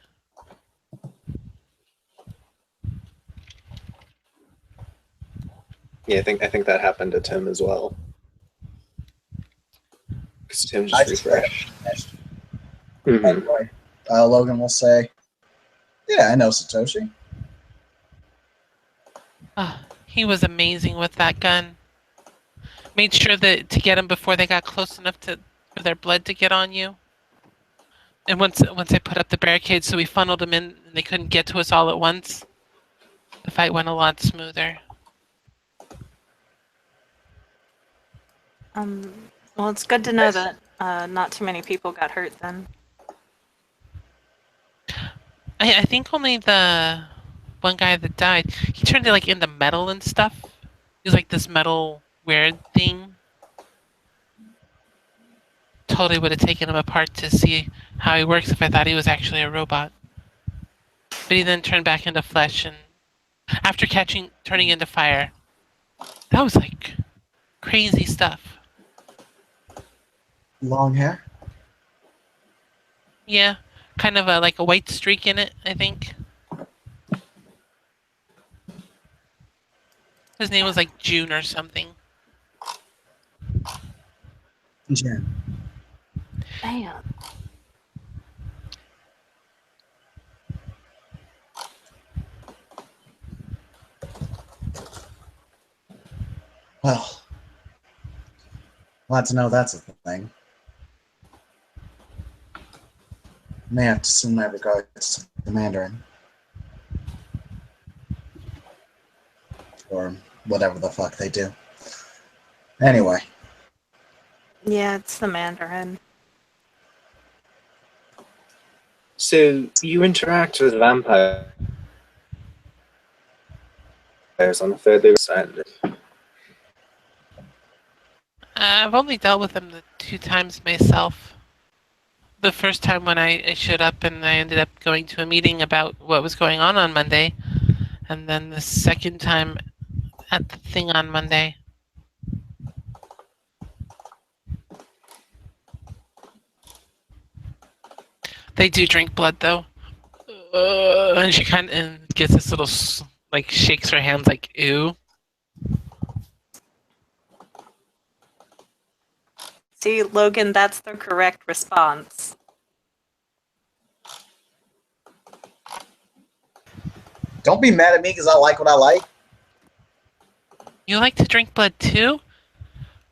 Yeah, I think that happened to Tim as well. Because Tim I just just refreshed. Mm-hmm. Anyway, Logan will say, yeah, I know Satoshi. Oh, he was amazing with that gun. Made sure that to get him before they got close enough for their blood to get on you. And once I put up the barricade, so we funneled them in, and they couldn't get to us all at once. The fight went a lot smoother. Well, it's good to know that not too many people got hurt then. I think only the one guy that died, he turned it like into metal and stuff. He was like this metal weird thing. Totally would have taken him apart to see how he works if I thought he was actually a robot. But he then turned back into flesh, and after turning into fire, that was like crazy stuff. Long hair? Yeah, kind of like a white streak in it, I think. His name was like June or something. Jen. Damn. Well, glad to know that's a thing. May have to send my regards to the Mandarin. Or whatever the fuck they do. Anyway. Yeah, it's the Mandarin. So you interact with vampires on the further side. I've only dealt with them the 2 times myself. The first time when I showed up and I ended up going to a meeting about what was going on Monday, and then the second time at the thing on Monday. They do drink blood though. And she kind of gets this little, like, shakes her hands like, ew. See, Logan, that's the correct response. Don't be mad at me because I like what I like. You like to drink blood too?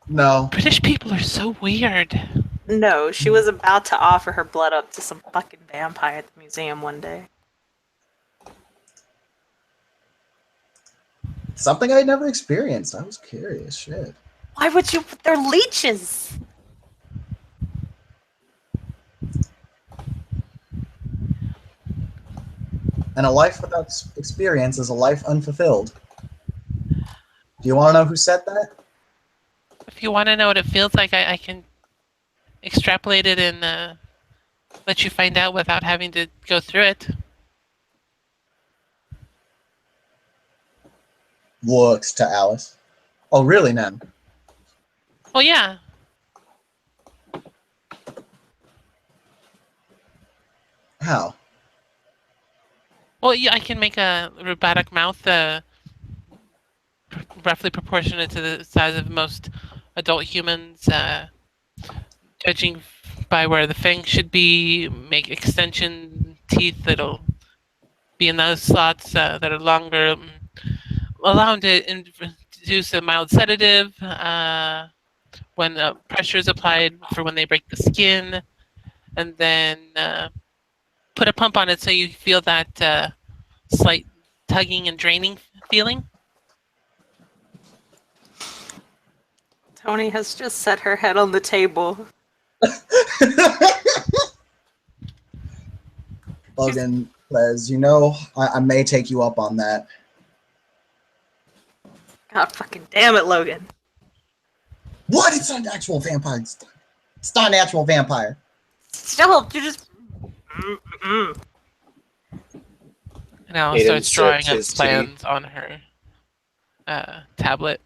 No. British people are so weird. No, she was about to offer her blood up to some fucking vampire at the museum one day. Something I never experienced. I was curious. Shit. Why would you? They're leeches! And a life without experience is a life unfulfilled. Do you want to know who said that? If you want to know what it feels like, I can extrapolate it and let you find out without having to go through it. Looks to Alice. Oh, really, Nan? Well, yeah. How? Well, yeah, I can make a robotic mouth roughly proportionate to the size of most adult humans, judging by where the fangs should be, make extension teeth that'll be in those slots that are longer, allow them to induce a mild sedative when pressure is applied for when they break the skin, and then put a pump on it so you feel that slight tugging and draining feeling. Tony has just set her head on the table. Logan says, you know, I may take you up on that. God fucking damn it, Logan. What? It's not an actual vampire. It's not an actual vampire. Still, you just... And Al Aiden starts drawing sips up his tea. plans on her tablet.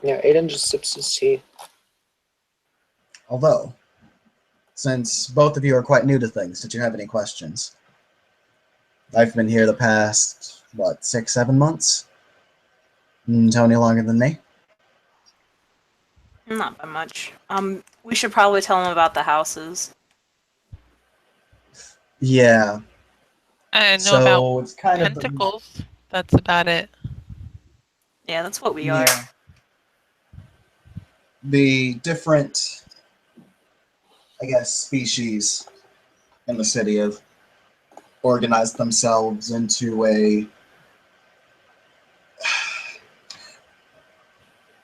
Yeah, Aiden just sips his tea. Although, since both of you are quite new to things, did you have any questions? I've been here the past, 6, 7 months? Tony longer than me? Not by much. We should probably tell him about the houses. Yeah. I know So about it's kind of tentacles. That's about it. Yeah, that's what we are. The different, I guess, species in the city have organized themselves into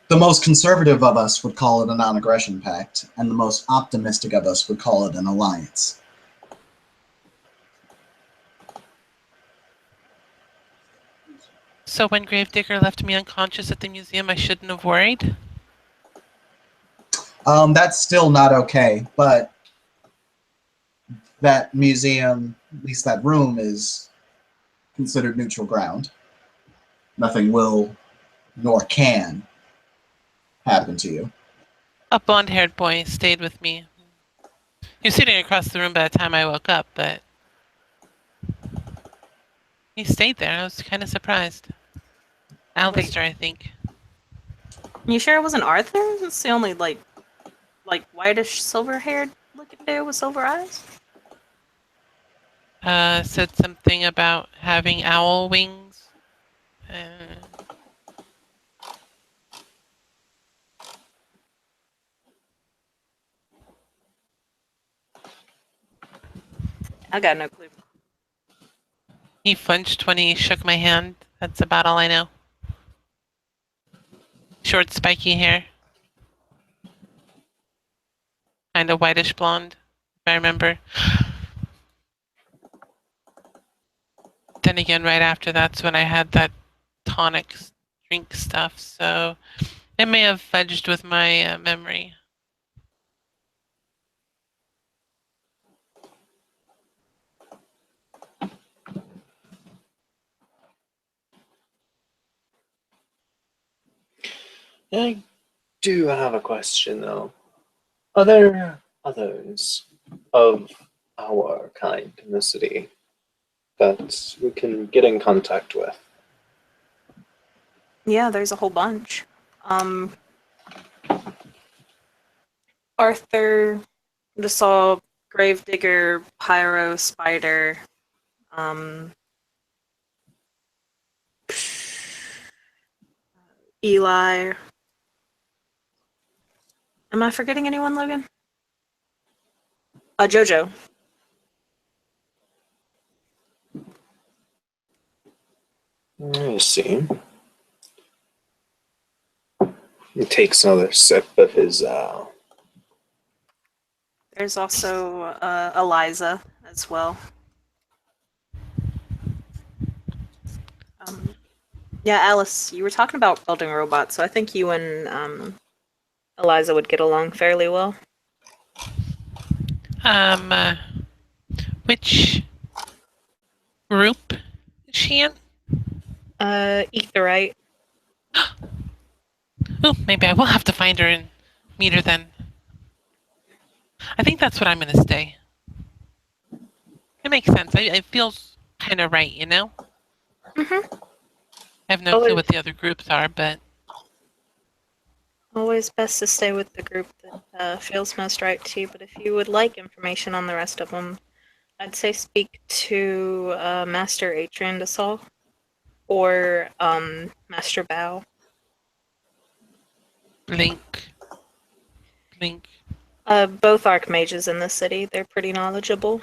the most conservative of us would call it a non-aggression pact, and the most optimistic of us would call it an alliance. So when Gravedigger left me unconscious at the museum, I shouldn't have worried? That's still not okay, but that museum, at least that room, is considered neutral ground. Nothing will nor can happen to you. A blonde-haired boy stayed with me. He was sitting across the room by the time I woke up, but he stayed there. I was kind of surprised. Alistair, I think. You sure it wasn't Arthur? It's the only like whitish silver-haired looking dude with silver eyes. Said something about having owl wings. I got no clue. He flinched when he shook my hand. That's about all I know. Short, spiky hair. Kind of whitish blonde, if I remember. Then again, right after that's when I had that tonic drink stuff, so it may have fudged with my memory. I do have a question, though. Are there others of our kind in the city that we can get in contact with? Yeah, there's a whole bunch. Arthur, the Saw, Gravedigger, Pyro, Spider, Eli. Am I forgetting anyone, Logan? Jojo. I see. He takes another sip of his. There's also Eliza as well. Yeah, Alice, you were talking about building robots, so I think you and Eliza would get along fairly well. Which group is she in? Etherite. Oh, maybe I will have to find her and meet her then. I think that's what I'm gonna stay. It makes sense. It feels kind of right, you know? Mm-hmm. I have no clue what the other groups are, but Always best to stay with the group that feels most right to you, but if you would like information on the rest of them, I'd say speak to Master Atrian Dasal or Master Bao. Blink. Both archmages in the city. They're pretty knowledgeable.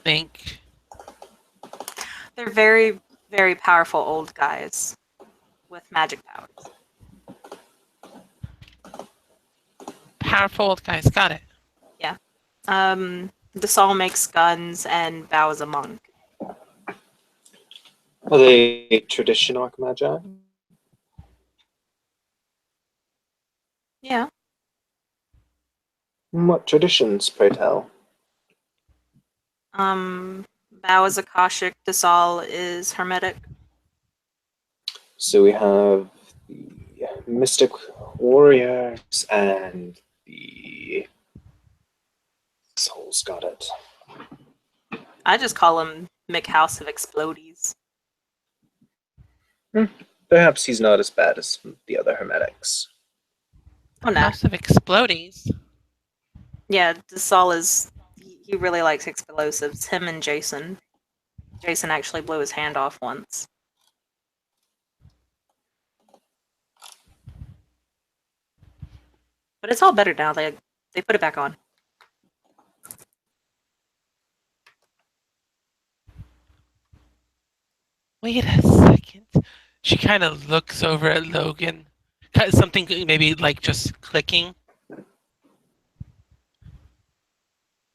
Blink. They're very, very powerful old guys with magic powers. Powerful old guys. Got it. Yeah. Dasal makes guns and Bao is a monk. Are they traditional Archmagi? Yeah. What traditions, pray tell? Bao is Akashic, Dasal is Hermetic. So we have the Mystic Warriors and the Souls. Got it. I just call him McHouse of Explodies. Perhaps he's not as bad as the other Hermetics. Oh no. House of Explodies. Yeah, Dasal is. He really likes explosives. Him and Jason. Jason actually blew his hand off once. But it's all better now. They put it back on. Wait a second. She kind of looks over at Logan. Something maybe like just clicking.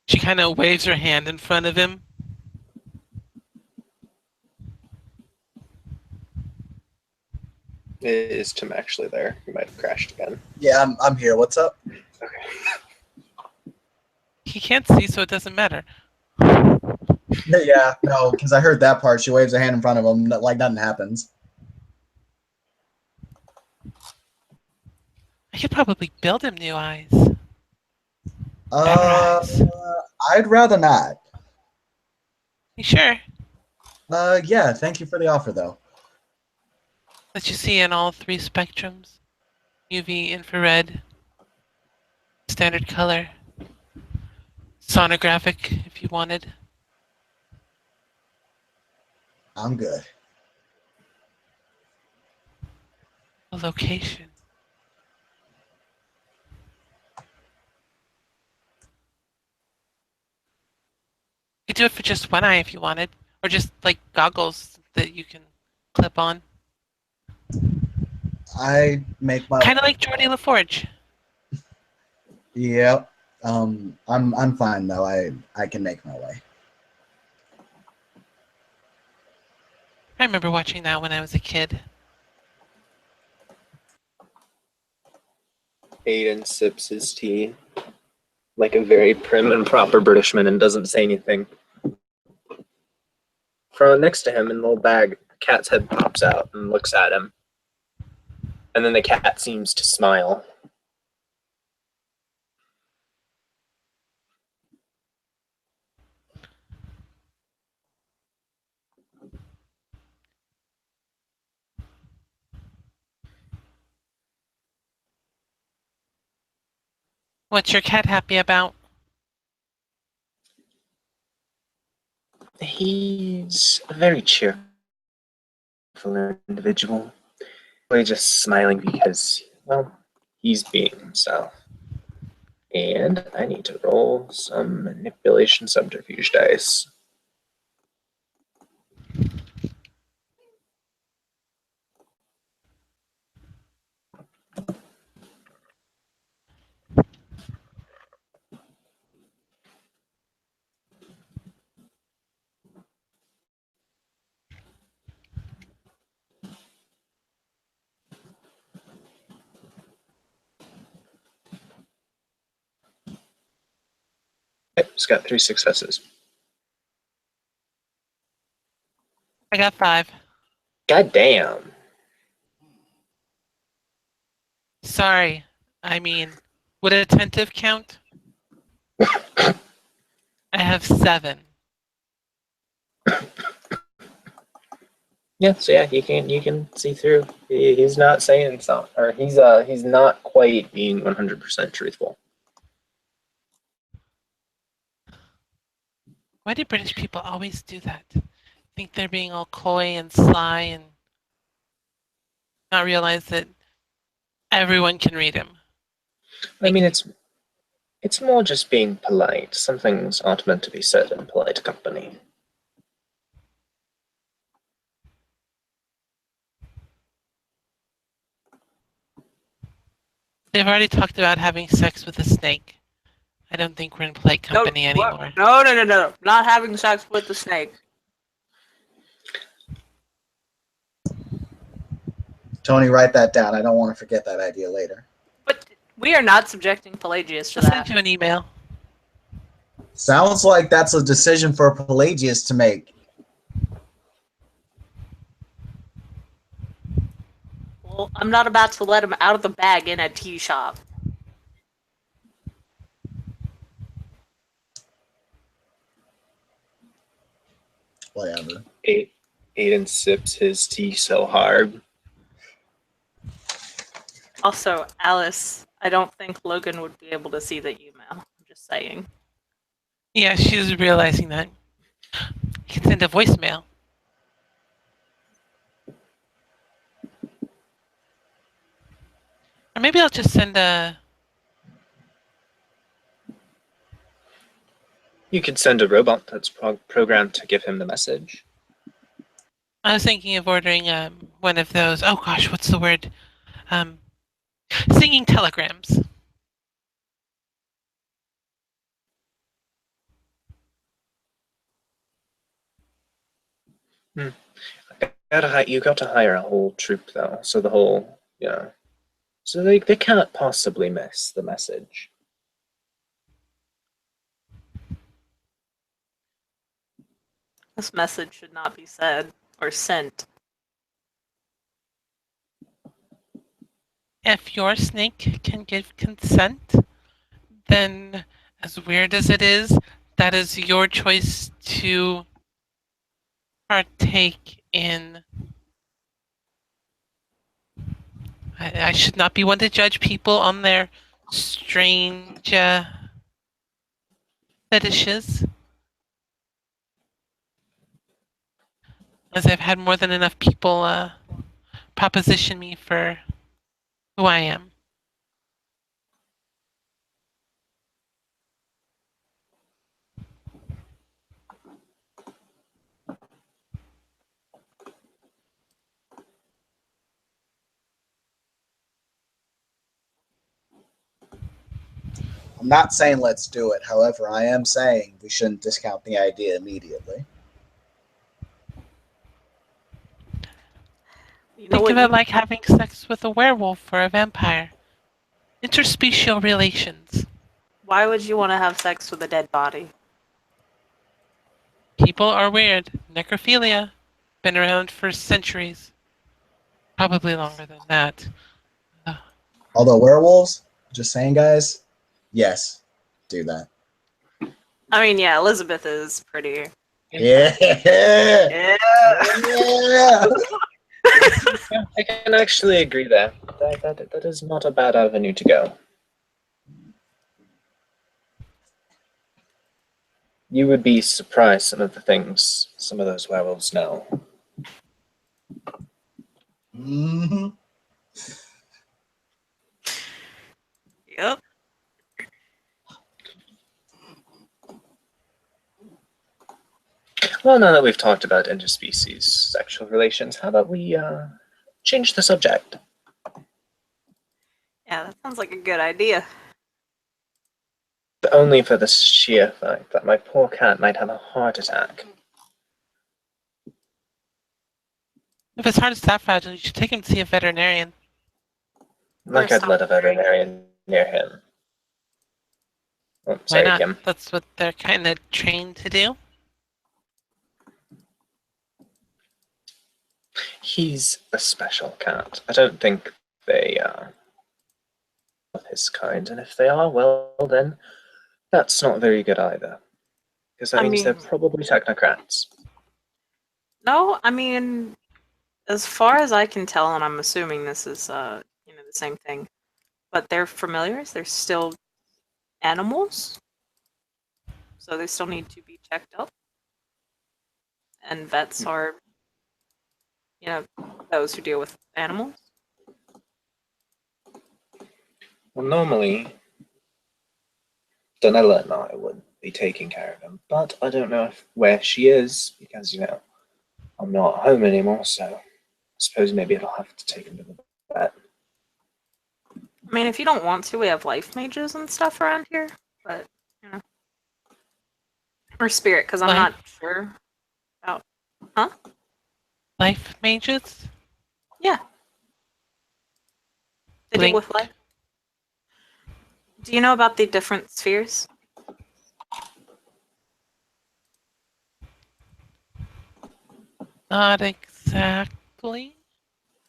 She kind of waves her hand in front of him. Is Tim actually there? He might have crashed again. Yeah, I'm here. What's up? Okay. He can't see, so it doesn't matter. Yeah, no, because I heard that part. She waves her hand in front of him like nothing happens. I could probably build him new eyes. Uh, eyes. I'd rather not. You sure? Yeah, thank you for the offer, though. Let you see in all three spectrums. UV, infrared, standard color, sonographic if you wanted. I'm good. A location. You could do it for just one eye if you wanted, or just like goggles that you can clip on. I make my Kind of like Jordy LaForge. Yep. I'm fine though. I can make my way. I remember watching that when I was a kid. Aiden sips his tea like a very prim and proper Britishman and doesn't say anything. From next to him in the little bag, a cat's head pops out and looks at him. And then the cat seems to smile. What's your cat happy about? He's a very cheerful individual. He's just smiling because, well, he's being himself. And I need to roll some manipulation subterfuge dice. Okay, just got 3 successes. I got 5. God damn. Sorry. I mean, would attentive count? I have 7. Yeah, so yeah, you can see through. He's not saying something, or he's not quite being 100% truthful. Why do British people always do that? Think they're being all coy and sly and not realize that everyone can read him. I mean, it's more just being polite. Some things aren't meant to be said in polite company. They've already talked about having sex with a snake. I don't think we're in polite company anymore. No. Not having sex with the snake. Tony, write that down. I don't want to forget that idea later. But we are not subjecting Pelagius to I'll that. send you an email. Sounds like that's a decision for Pelagius to make. Well, I'm not about to let him out of the bag in a tea shop. Whatever. Aiden sips his tea so hard. Also, Alice, I don't think Logan would be able to see the email. I'm just saying. Yeah, she's realizing that. You can send a voicemail. Or maybe I'll just send a... You could send a robot that's programmed to give him the message. I was thinking of ordering one of those. Oh gosh, what's the word? Um, singing telegrams. You got to hire a whole troop though, so the whole so they can't possibly miss the message. This message should not be said or sent. If your snake can give consent, then, as weird as it is, that is your choice to partake in. I should not be one to judge people on their strange fetishes, as I've had more than enough people proposition me for who I am. I'm not saying let's do it. However, I am saying we shouldn't discount the idea immediately. You know Think what of it you like having sex with a werewolf or a vampire. Interspecial relations. why would you want to have sex with a dead body? People are weird. Necrophilia. Been around for centuries. Probably longer than that. Although werewolves, just saying, guys, yes, do that. I mean, yeah, Elizabeth is pretty. Yeah. Yeah. Yeah. I can actually agree there. That is not a bad avenue to go. You would be surprised some of the things some of those werewolves know. Mm-hmm. Yep. Well, now that we've talked about interspecies sexual relations, how about we change the subject? Yeah, that sounds like a good idea. But only for the sheer fact that my poor cat might have a heart attack. If his heart is that fragile, you should take him to see a veterinarian. Like Or I'd let a something. veterinarian near him. Oh, Why sorry, not? Kim. That's what they're kind of trained to do. He's a special cat. I don't think they of his kind, and if they are, well then, that's not very good either. Because that I means they're mean, probably technocrats. no, I mean, as far as I can tell, and I'm assuming this is, the same thing, but they're familiars. They're still animals, so they still need to be checked up. And vets are, those who deal with animals. Well, normally, Donella and I would be taking care of him, but I don't know where she is because, I'm not at home anymore, so I suppose maybe I'll have to take him to the vet. I mean, if you don't want to, we have life mages and stuff around here, but or spirit, because I'm not sure about. Huh? Life mages? Yeah. They deal Blink. with life. Do you know about the different spheres? Not exactly.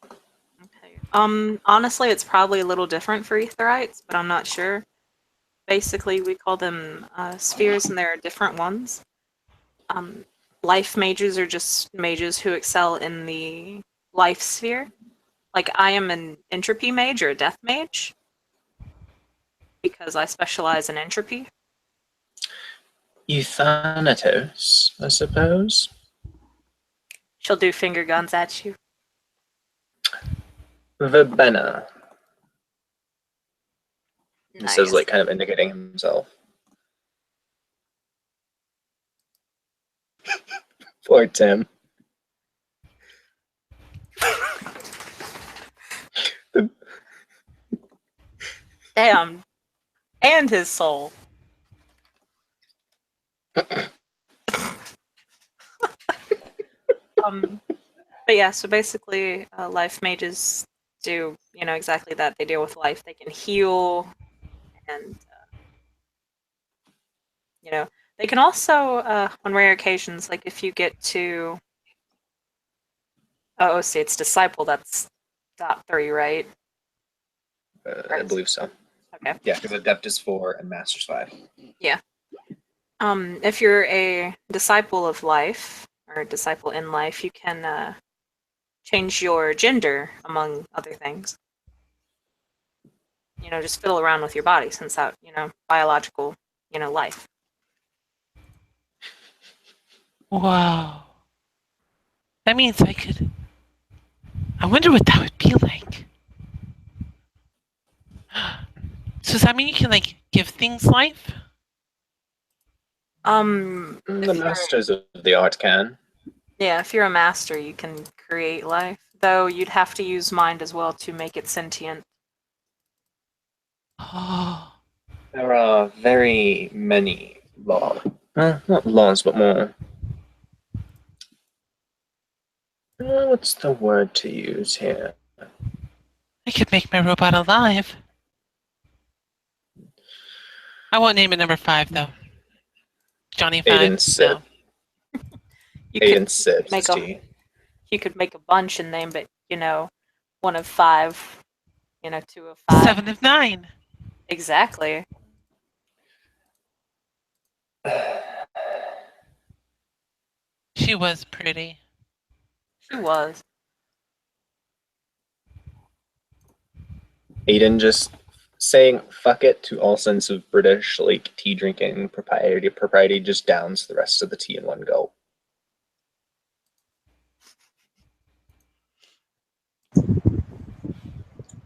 Okay. Honestly, it's probably a little different for Etherites, but I'm not sure. Basically, we call them spheres, and there are different ones. Life mages are just mages who excel in the life sphere. Like, I am an entropy mage or a death mage because I specialize in entropy. Euthanatos, I suppose. She'll do finger guns at you. Verbena. He Nice. says, kind of indicating himself. Poor Tim. Damn. And his soul. But yeah, so basically, life mages do, exactly that. They deal with life. They can heal, and they can also, on rare occasions, like if you get to, see, it's disciple. That's .3, right? I believe so. Okay. Yeah, because Adept is 4 and Master's 5. Yeah. If you're a disciple of life or a disciple in life, you can change your gender, among other things. Just fiddle around with your body, since that, biological, life. Wow. That means I could. I wonder what that would be like. So does that mean you can like give things life? The If you're, Masters of the Art can. yeah, if you're a master, you can create life. Though you'd have to use mind as well to make it sentient. Oh. There are very many laws. Not laws, but more. What's the word to use here? I could make my robot alive. I won't name it number 5 though. Johnny 5. Aiden Sid. You Aiden could Sid. make a you could make a bunch and name it, 1 of 5, 2 of 5. 7 of 9. Exactly. She was pretty. She was. Aiden just saying fuck it to all sense of British like tea drinking propriety just downs the rest of the tea in one go.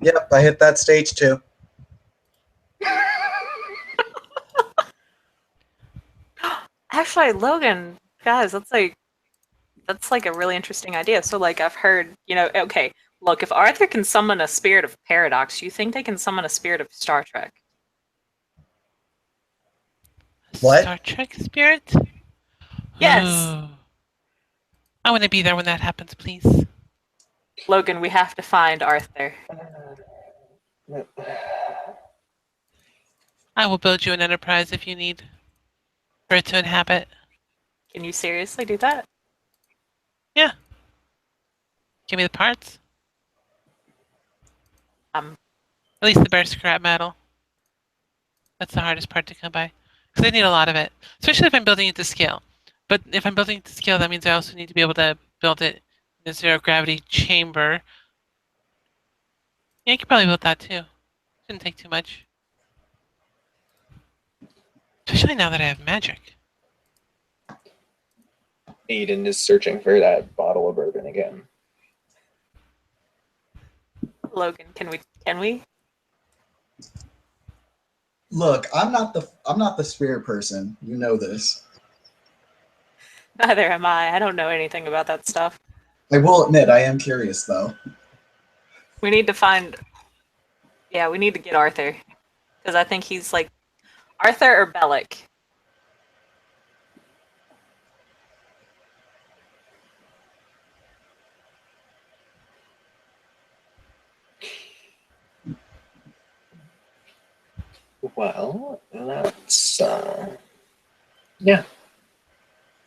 Yep, I hit that stage too. Actually, Logan, guys, that's like a really interesting idea. So like I've heard, okay, look, if Arthur can summon a spirit of paradox, you think they can summon a spirit of Star Trek? What? Star Trek spirit? Yes. Ooh. I want to be there when that happens, please. Logan, we have to find Arthur. I will build you an enterprise if you need for it to inhabit. Can you seriously do that? Yeah. Give me the parts. At least the bare scrap metal. That's the hardest part to come by. Because I need a lot of it. Especially if I'm building it to scale. But if I'm building it to scale, that means I also need to be able to build it in a zero gravity chamber. Yeah, I could probably build that too. Shouldn't take too much. Especially now that I have magic. Aiden is searching for that bottle of bourbon again. Logan, can we? Look, I'm not the spirit person. You know this. Neither am I. I don't know anything about that stuff. I will admit I am curious though. We need to find. Yeah, we need to get Arthur, because I think he's like Arthur or Bellic. Well, that's yeah,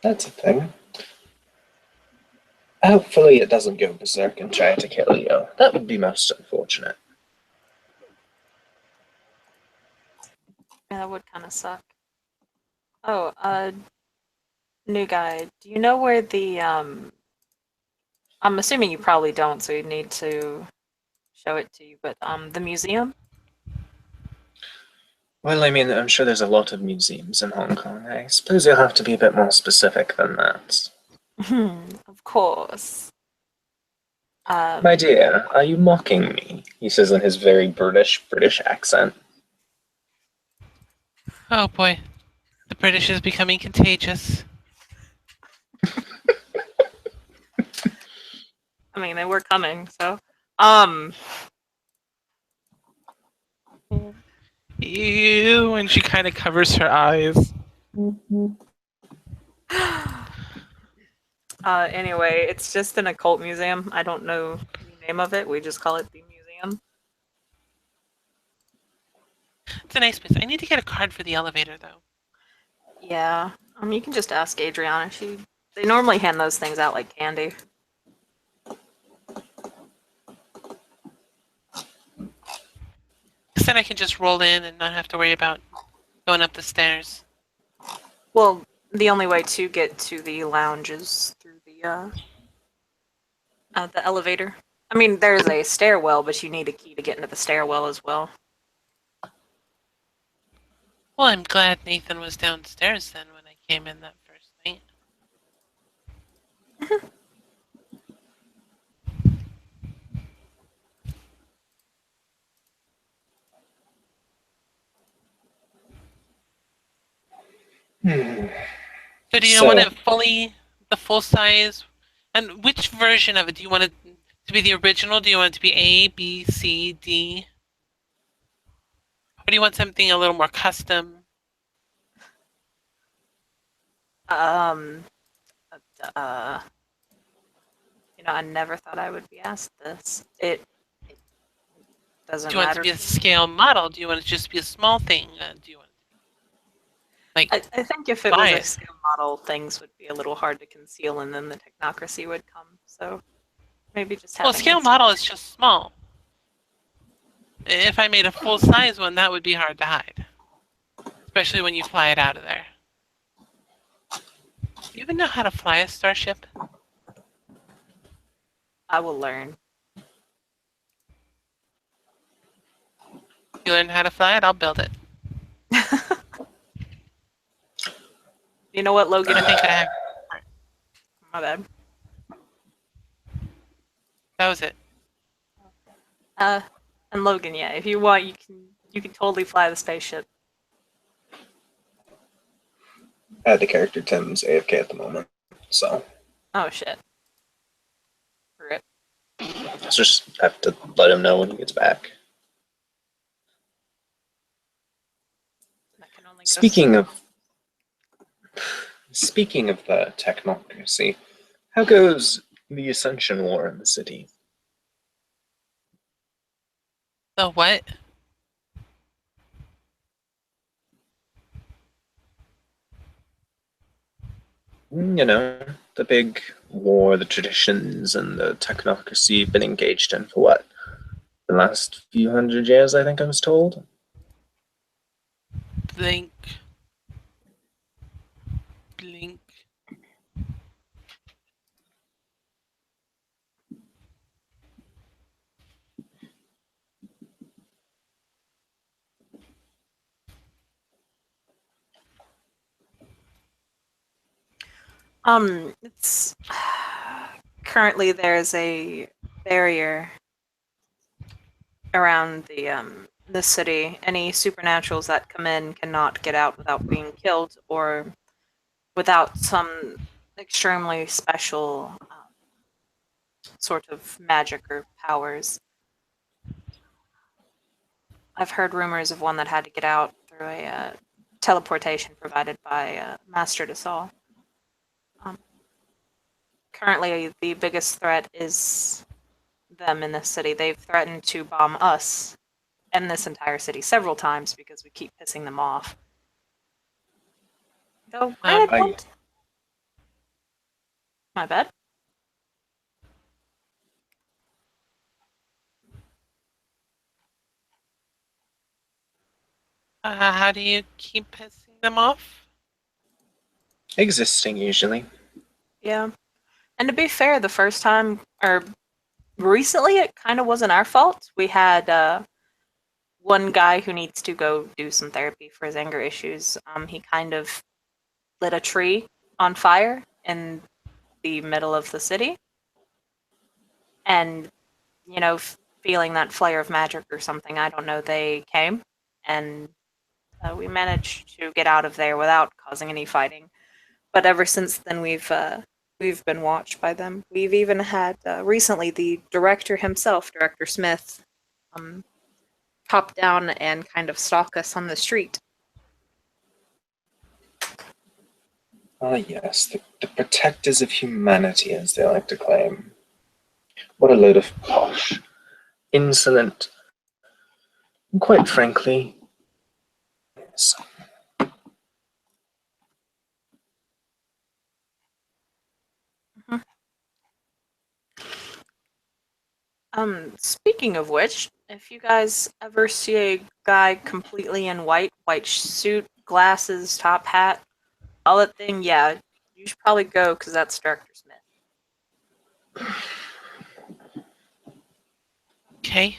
that's a thing. Hopefully it doesn't go berserk and try to kill you. That would be most unfortunate. Yeah, that would kind of suck. Oh, new guy. Do you know where the I'm assuming you probably don't, so you need to show it to you. But the museum. Well, I mean, I'm sure there's a lot of museums in Hong Kong. I suppose you'll have to be a bit more specific than that. Of course. My dear, are you mocking me? He says in his very British accent. Oh boy. The British is becoming contagious. I mean, they were coming, so Ew, and she kind of covers her eyes. Anyway, it's just an occult museum. I don't know the name of it. We just call it the museum. It's a nice place. I need to get a card for the elevator, though. Yeah. You can just ask Adriana. They normally hand those things out like candy. Because then I can just roll in and not have to worry about going up the stairs. Well, the only way to get to the lounge is through the elevator. I mean, there's a stairwell, but you need a key to get into the stairwell as well. Well, I'm glad Nathan was downstairs then when I came in that first night. So do you want it the full size? And which version of it? Do you want it to be the original? Do you want it to be A, B, C, D? Or do you want something a little more custom? I never thought I would be asked this. It doesn't Do you want it matter. to be a scale model? Do you want it to just be a small thing? Do you want it to be I think if it was a scale model, things would be a little hard to conceal, and then the technocracy would come. So maybe just having. Well, scale model is just small. If I made a full size one, that would be hard to hide, especially when you fly it out of there. Do you even know how to fly a starship? I will learn. You learn how to fly it, I'll build it. You know what, Logan? I think I have. My bad. That was it. And Logan, yeah, if you want, you can totally fly the spaceship. Add the character Tim's AFK at the moment, so Oh shit. Rip. just have to let him know when he gets back. That can only go Speaking of the technocracy, how goes the Ascension War in the city? The what? You know, the big war, the traditions, and the technocracy you've been engaged in for what? The last few hundred years, I think I was told? Blink. Blink. It's currently there's a barrier around the city. Any supernaturals that come in cannot get out without being killed or without some extremely special sort of magic or powers. I've heard rumors of one that had to get out through a teleportation provided by Master Desal. Currently, the biggest threat is them in this city. They've threatened to bomb us and this entire city several times because we keep pissing them off. Though, my bad. How do you keep pissing them off? Existing, usually. Yeah. And to be fair, the first time, or recently, it kind of wasn't our fault. We had one guy who needs to go do some therapy for his anger issues. He kind of lit a tree on fire in the middle of the city. And, feeling that flare of magic or something, I don't know, they came. And we managed to get out of there without causing any fighting. But ever since then, we've been watched by them. We've even had recently the director himself, Director Smith, hop down and kind of stalk us on the street. Ah, yes, the protectors of humanity, as they like to claim. What a load of posh, insolent, and quite frankly, yes. Speaking of which, if you guys ever see a guy completely in white suit, glasses, top hat, all that thing, yeah, you should probably go because that's Director Smith. Okay.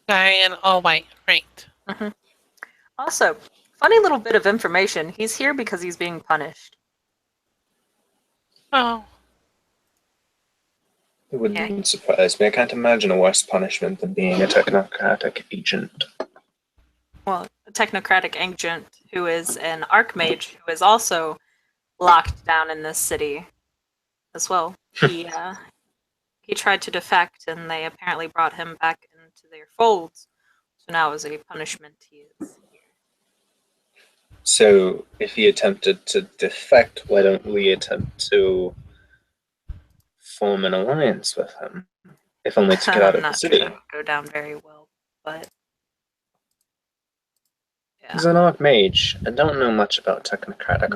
Guy in all white, right. Also, funny little bit of information. He's here because he's being punished. Oh, It wouldn't surprise me. I can't imagine a worse punishment than being a technocratic agent. Well, a technocratic agent who is an archmage who is also locked down in this city as well. He tried to defect, and they apparently brought him back into their folds. So now, as a punishment, he is here. So, if he attempted to defect, why don't we attempt to form an alliance with him? If only to get out I'm of the not city. sure that would go down very well, but yeah. He's an archmage. I don't know much about technocratic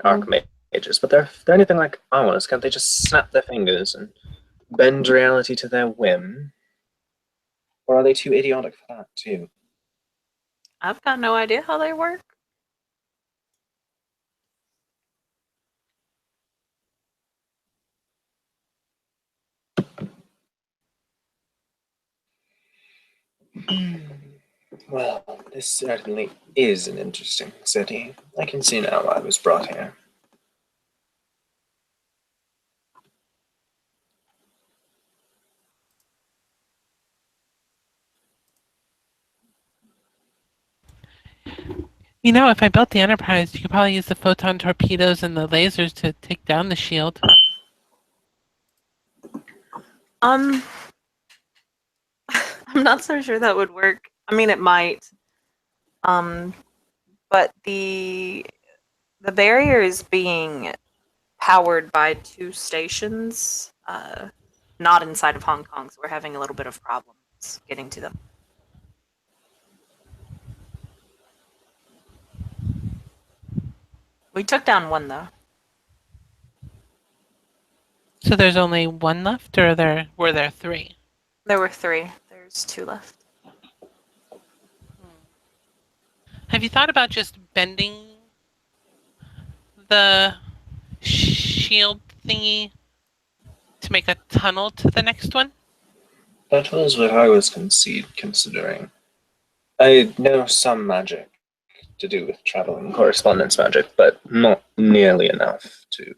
archmages, but they're anything like ours. Can't they just snap their fingers and bend reality to their whim? Or are they too idiotic for that, too? I've got no idea how they work. Well, this certainly is an interesting city. I can see now why I was brought here. you know, if I built the Enterprise, you could probably use the photon torpedoes and the lasers to take down the shield. I'm not so sure that would work. I mean, it might. But the barrier is being powered by 2 stations, not inside of Hong Kong, so we're having a little bit of problems getting to them. We took down one though. So there's only one left, or were there 3? There were 3. There's 2 left. Have you thought about just bending the shield thingy to make a tunnel to the next one? That was what I was considering. I know some magic to do with traveling correspondence magic, but not nearly enough to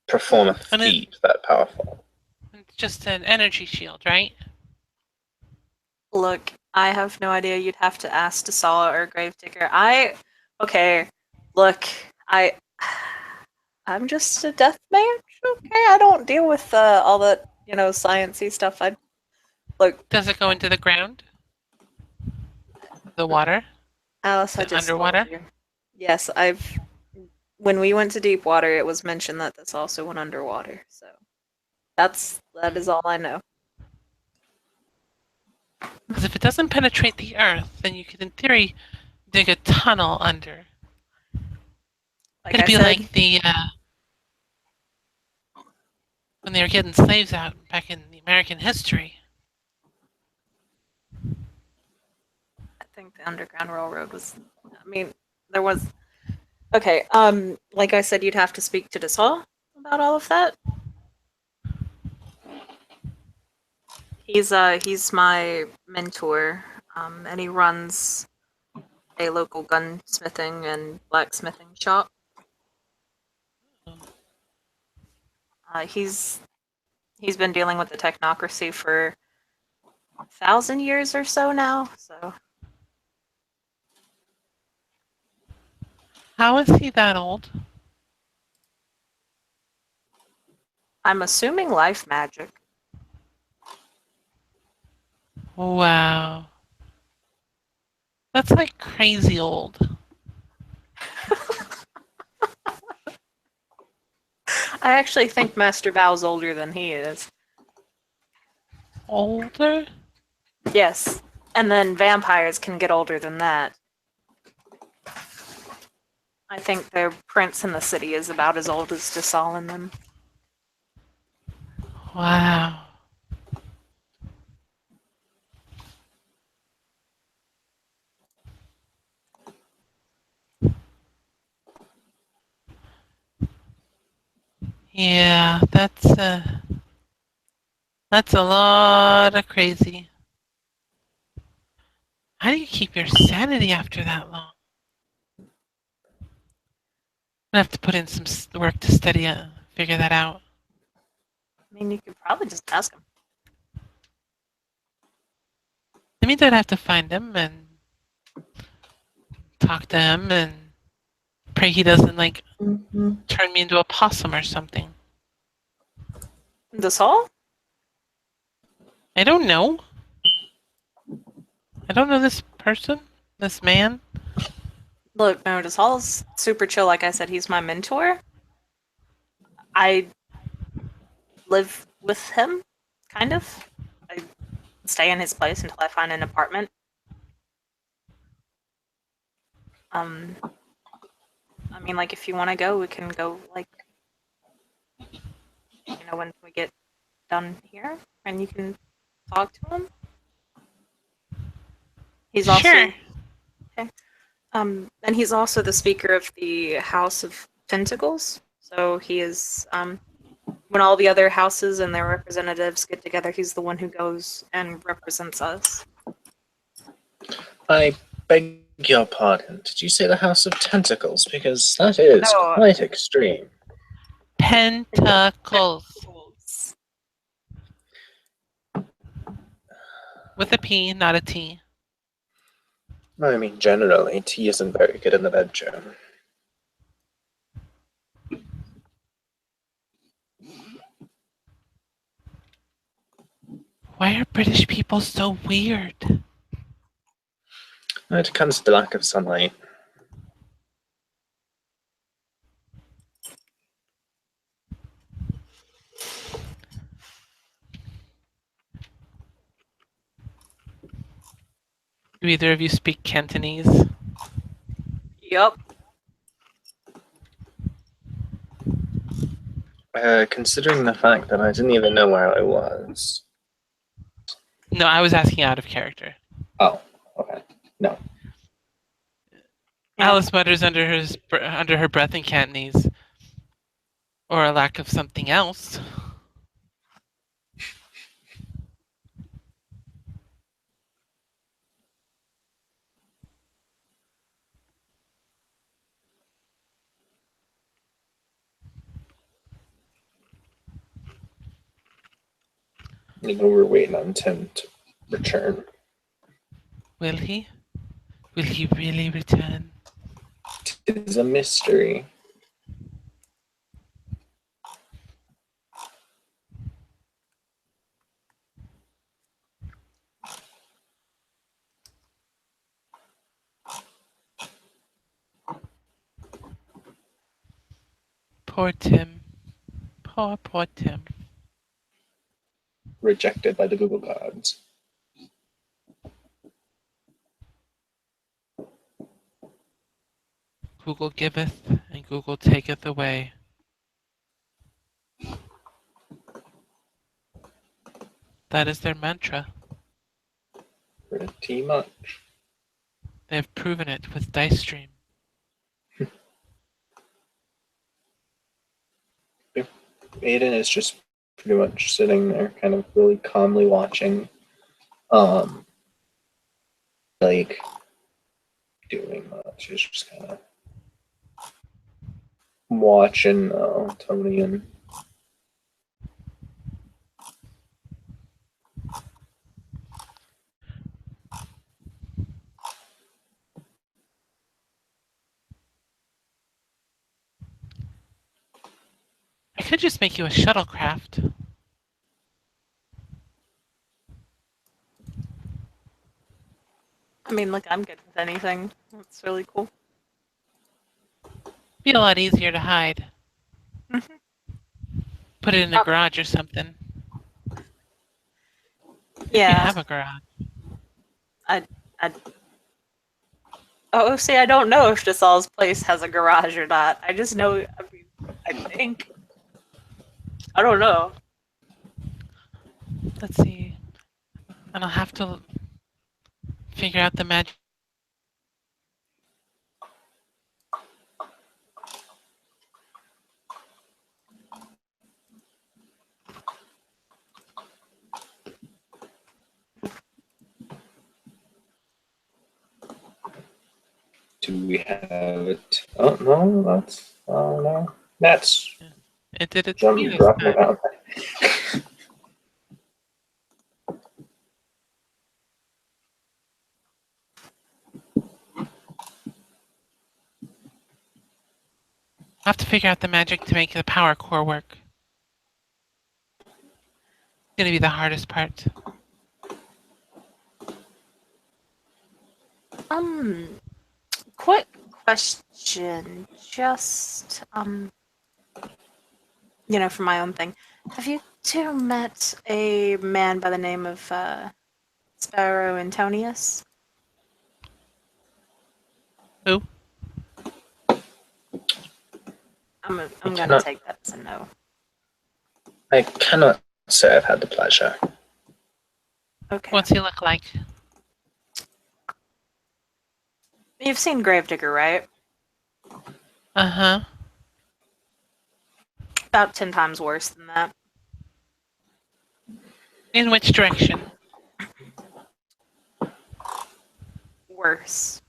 perform a feat that powerful. It's just an energy shield, right? Look, I have no idea. You'd have to ask Tasala or Gravedigger. I'm just a death mage. Okay, I don't deal with all that sciencey stuff. Does it go into the ground? The water? Alice, I just underwater? told you. Yes, when we went to deep water, it was mentioned that this also went underwater. So that is all I know. Because if it doesn't penetrate the earth, then you could, in theory, dig a tunnel under. It'd be like the when they were getting slaves out back in the American history. I think the Underground Railroad was. I mean, there was. Okay. Like I said, you'd have to speak to Dasal about all of that. He's my mentor, and he runs a local gunsmithing and blacksmithing shop. He's been dealing with the technocracy for 1,000 years or so now. So How is he that old? I'm assuming life magic. Wow. That's like crazy old. I actually think Master Bao's older than he is. Older? Yes. And then vampires can get older than that. I think their prince in the city is about as old as Desal and them. Wow. Yeah, that's a lot of crazy. How do you keep your sanity after that long? I'm gonna have to put in some work to study it, figure that out. I mean, you could probably just ask him. That means I'd have to find him and talk to him and pray he doesn't like turn me into a possum or something. Desal? I don't know. I don't know this person, this man. Look, no, Desal's super chill. Like I said, he's my mentor. I live with him, kind of. I stay in his place until I find an apartment. I mean, like, if you want to go, we can go, like, when we get done here, and you can talk to him. He's also Sure. and he's also the speaker of the House of Tentacles. So he is when all the other houses and their representatives get together, he's the one who goes and represents us. I beg your pardon. Did you say the House of Tentacles? Because that is No. quite extreme. Pentacles. With a P, not a T. I mean, generally, tea isn't very good in the bedroom. Why are British people so weird? It comes to the lack of sunlight. Do either of you speak Cantonese? Yup. Considering the fact that I didn't even know where I was. No, I was asking out of character. Oh, okay. No. Alice mutters under her breath in Cantonese, or a lack of something else. We're waiting on Tim to return. Will he? Will he really return? It is a mystery. Poor Tim. Poor Tim. Rejected by the Google gods. Google giveth and Google taketh away. That is their mantra. Pretty much. They have proven it with Dice Stream. Aiden is just pretty much sitting there, kind of really calmly watching, like, doing much. He's just kind of watching Tony and I could just make you a shuttlecraft. I mean, look, I'm good with anything. That's really cool. Be a lot easier to hide. Mhm. Put it in a garage or something. If you Yeah, have a garage. I. Oh, see, I don't know if Jasal's place has a garage or not. I just know. I mean, I think. I don't know. Let's see. And I'll have to figure out the magic. Do we have it? Oh no, that's no. That's It did it to me this dropping time. about. I'll have to figure out the magic to make the power core work. It's gonna be the hardest part. Quick question. Just, for my own thing. Have you two met a man by the name of, Sparrow Antonius? Who? I'm gonna cannot- take that as a no. I cannot say I've had the pleasure. Okay. What's he look like? You've seen Gravedigger, right? Uh-huh. About 10 times worse than that. In which direction? Worse.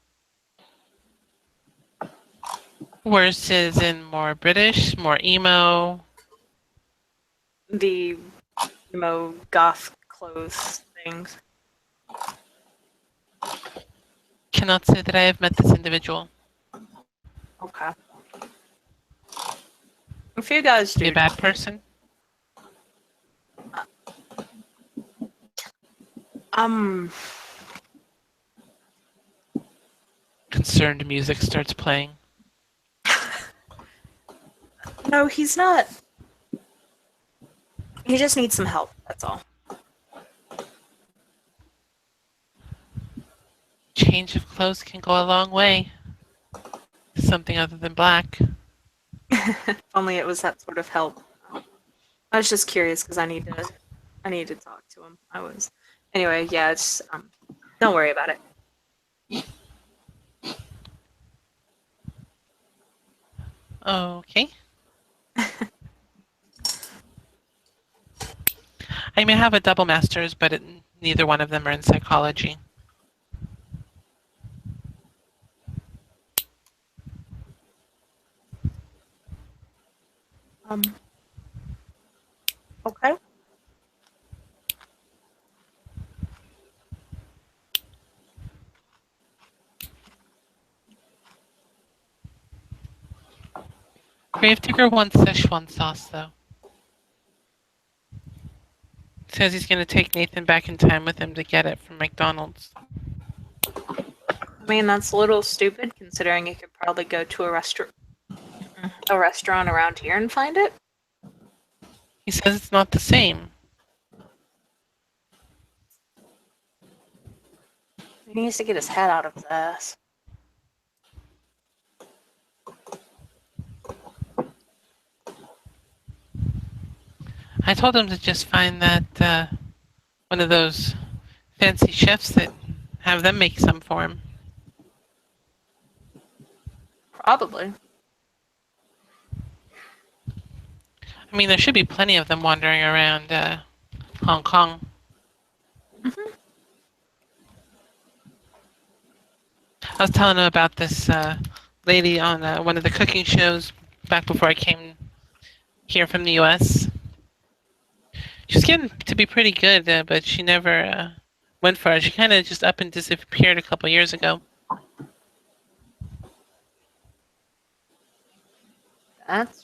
Worse is in more British, more emo. The emo goth clothes things. Cannot say that I have met this individual. Okay. If you guys Be do, a bad person. Concerned music starts playing. no, he's not. He just needs some help, that's all. Change of clothes can go a long way. Something other than black. If only it was that sort of help. I was just curious because I need to talk to him. Anyway, yeah, it's don't worry about it. Okay. I may have a double master's, but neither one of them are in psychology. Okay. Gravedigger wants Szechuan sauce, though. Says he's going to take Nathan back in time with him to get it from McDonald's. I mean, that's a little stupid considering you could probably go to a restaurant around here and find it. He says it's not the same. He needs to get his head out of his ass. I told him to just find that one of those fancy chefs that have them make some for him. Probably. I mean, there should be plenty of them wandering around Hong Kong. Mm-hmm. I was telling him about this lady on one of the cooking shows back before I came here from the U.S. She's getting to be pretty good, but she never went for it. She kind of just up and disappeared a couple years ago.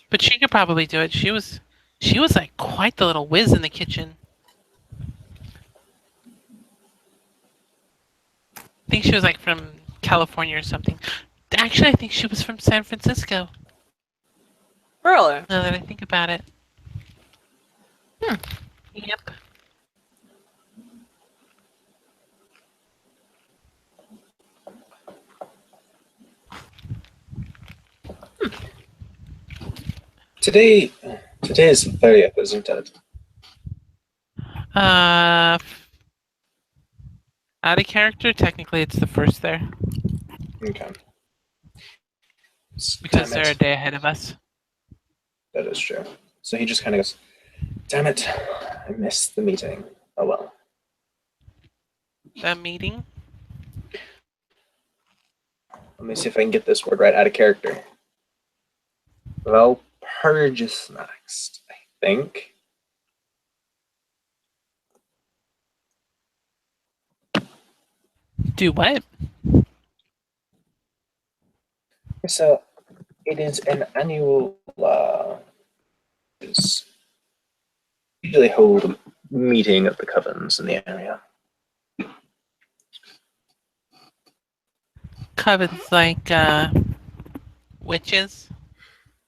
But she could probably do it. She was like quite the little whiz in the kitchen. think she was like from California or something. Actually, I think she was from San Francisco. Really? Now that I think about it. Yep. Today is the 30th, isn't it? Out of character, technically it's the first there. Okay. Because Damn they're a it. day ahead of us. That is true. So he just kind of goes, damn it, I missed the meeting. Oh well. The meeting? Let me see if I can get this word right out of character. Well, Purge is next, I think. Do what? So it is an annual is usually hold a meeting of the covens in the area. Covens like witches?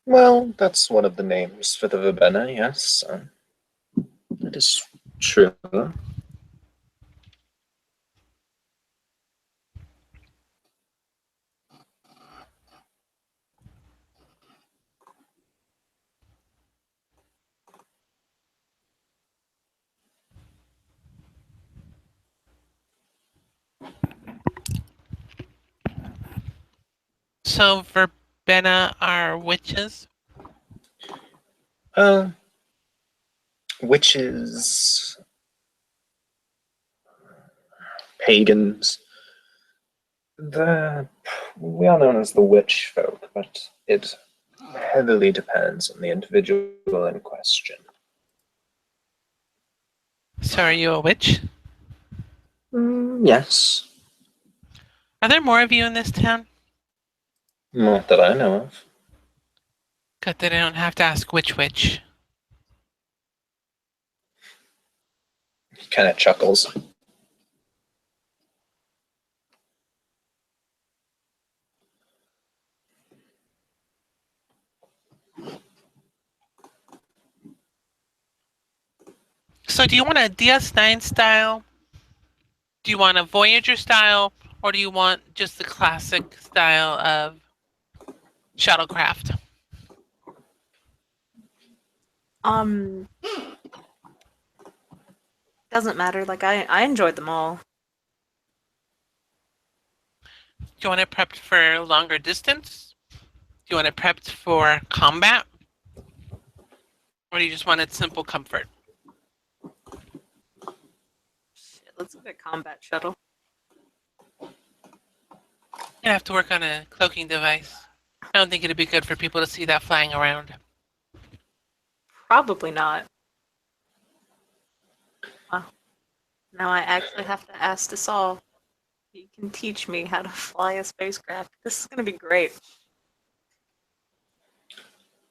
Well, that's one of the names for the verbena, yes. That is true. So verbena are witches? Witches, pagans, we are known as the witch folk, but it heavily depends on the individual in question. So are you a witch? Yes, Are there more of you in this town? not that I know of. Good that I don't have to ask which witch. He kind of chuckles. So do you want a DS9 style? Do you want a Voyager style? Or do you want just the classic style of shuttlecraft? Doesn't matter. Like I enjoyed them all. Do you want it prepped for longer distance? Do you want it prepped for combat? Or do you just want it simple comfort? Shit, let's look at combat shuttle. You have to work on a cloaking device. I don't think it'd be good for people to see that flying around. Probably not. Well, now I actually have to ask Desal. He can teach me how to fly a spacecraft. This is gonna be great.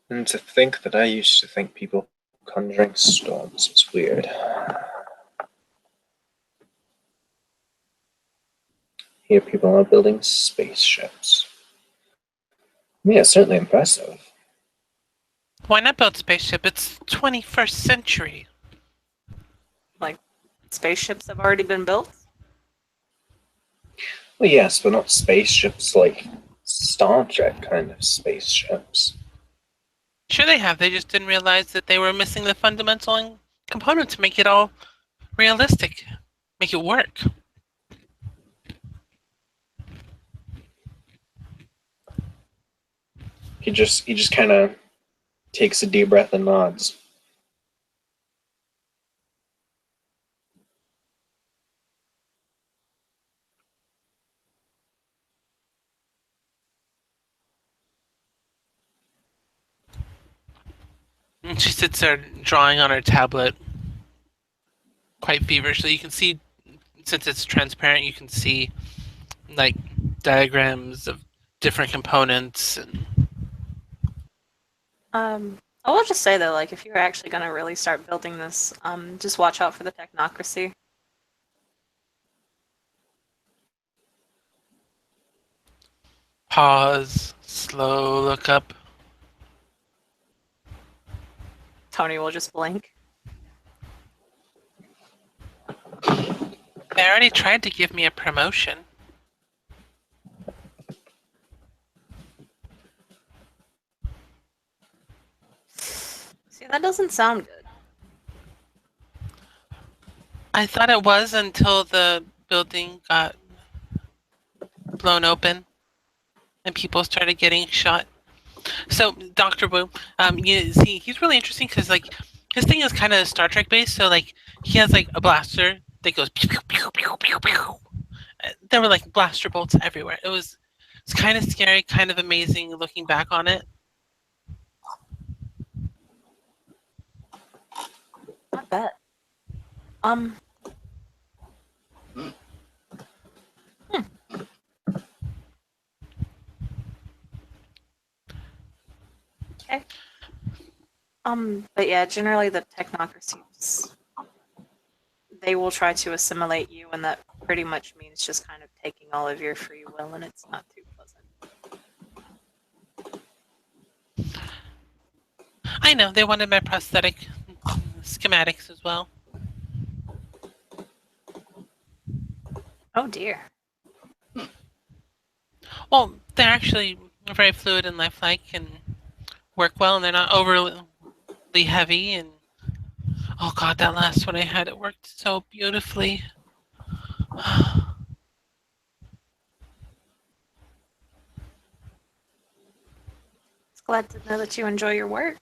And to think that I used to think people conjuring storms was weird. Here people are building spaceships. Yeah, certainly impressive. Why not build spaceship? It's 21st century. Like, spaceships have already been built? Well, yes, but not spaceships like Star Trek kind of spaceships. Sure they have. They just didn't realize that they were missing the fundamental component to make it all realistic. Make it work. He just kind of takes a deep breath and nods. And she sits there drawing on her tablet quite feverishly. You can see, since it's transparent, you can see like diagrams of different components. And I will just say though, like, if you're actually gonna really start building this, just watch out for the technocracy. Pause. Slow look up. Tony will just blink. They already tried to give me a promotion. See, that doesn't sound good. I thought it was until the building got blown open and people started getting shot. So, Dr. Wu, you see, he's really interesting because, like, his thing is kind of Star Trek based. So, like, he has, like, a blaster that goes pew, pew, pew, pew, pew, pew. There were, like, blaster bolts everywhere. It's kind of scary, kind of amazing looking back on it. I bet. Okay. But yeah, generally the technocracies, they will try to assimilate you, and that pretty much means just kind of taking all of your free will, and it's not too pleasant. I know, they wanted my prosthetic schematics as well. Oh dear. Well, they're actually very fluid and lifelike and work well, and they're not overly heavy. And oh god, that last one I had, it worked so beautifully. It's glad to know that you enjoy your work.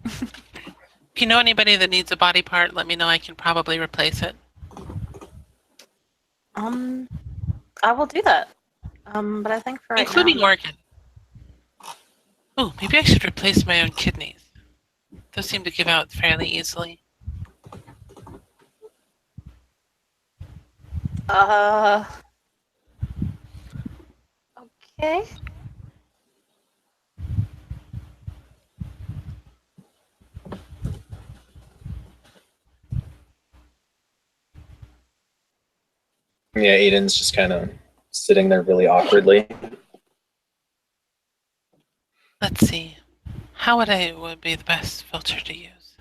If you know anybody that needs a body part, let me know. I can probably replace it. I will do that. But I think for right Including now, organ. Oh, maybe I should replace my own kidneys. Those seem to give out fairly easily. okay. Yeah, Aiden's just kind of sitting there really awkwardly. Let's see. How would be the best filter to use?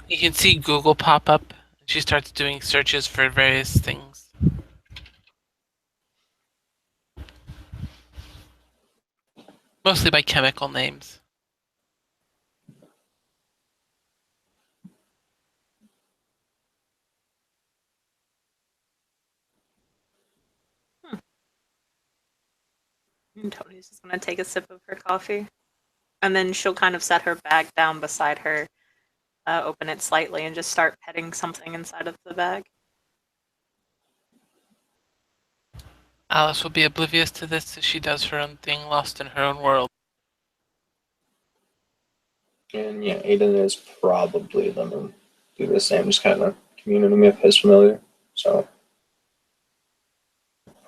You can see Google pop up, and she starts doing searches for various things. Mostly by chemical names. And Tony's just gonna take a sip of her coffee, and then she'll kind of set her bag down beside her, open it slightly, and just start petting something inside of the bag. Alice will be oblivious to this as she does her own thing, lost in her own world. And yeah, Aiden is probably going to do the same, just kind of communing with his familiar. So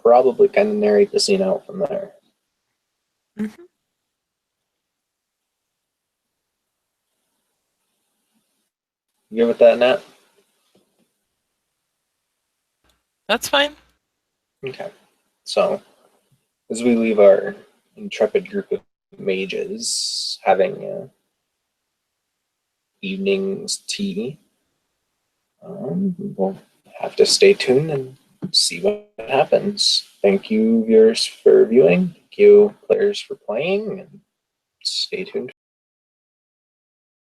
probably kind of narrate the scene out from there. Mm-hmm. You good with that, Nat? That's fine. Okay. So as we leave our intrepid group of mages having evening's tea, we'll have to stay tuned and see what happens. Thank you, viewers, for viewing. Thank you, players, for playing. And stay tuned.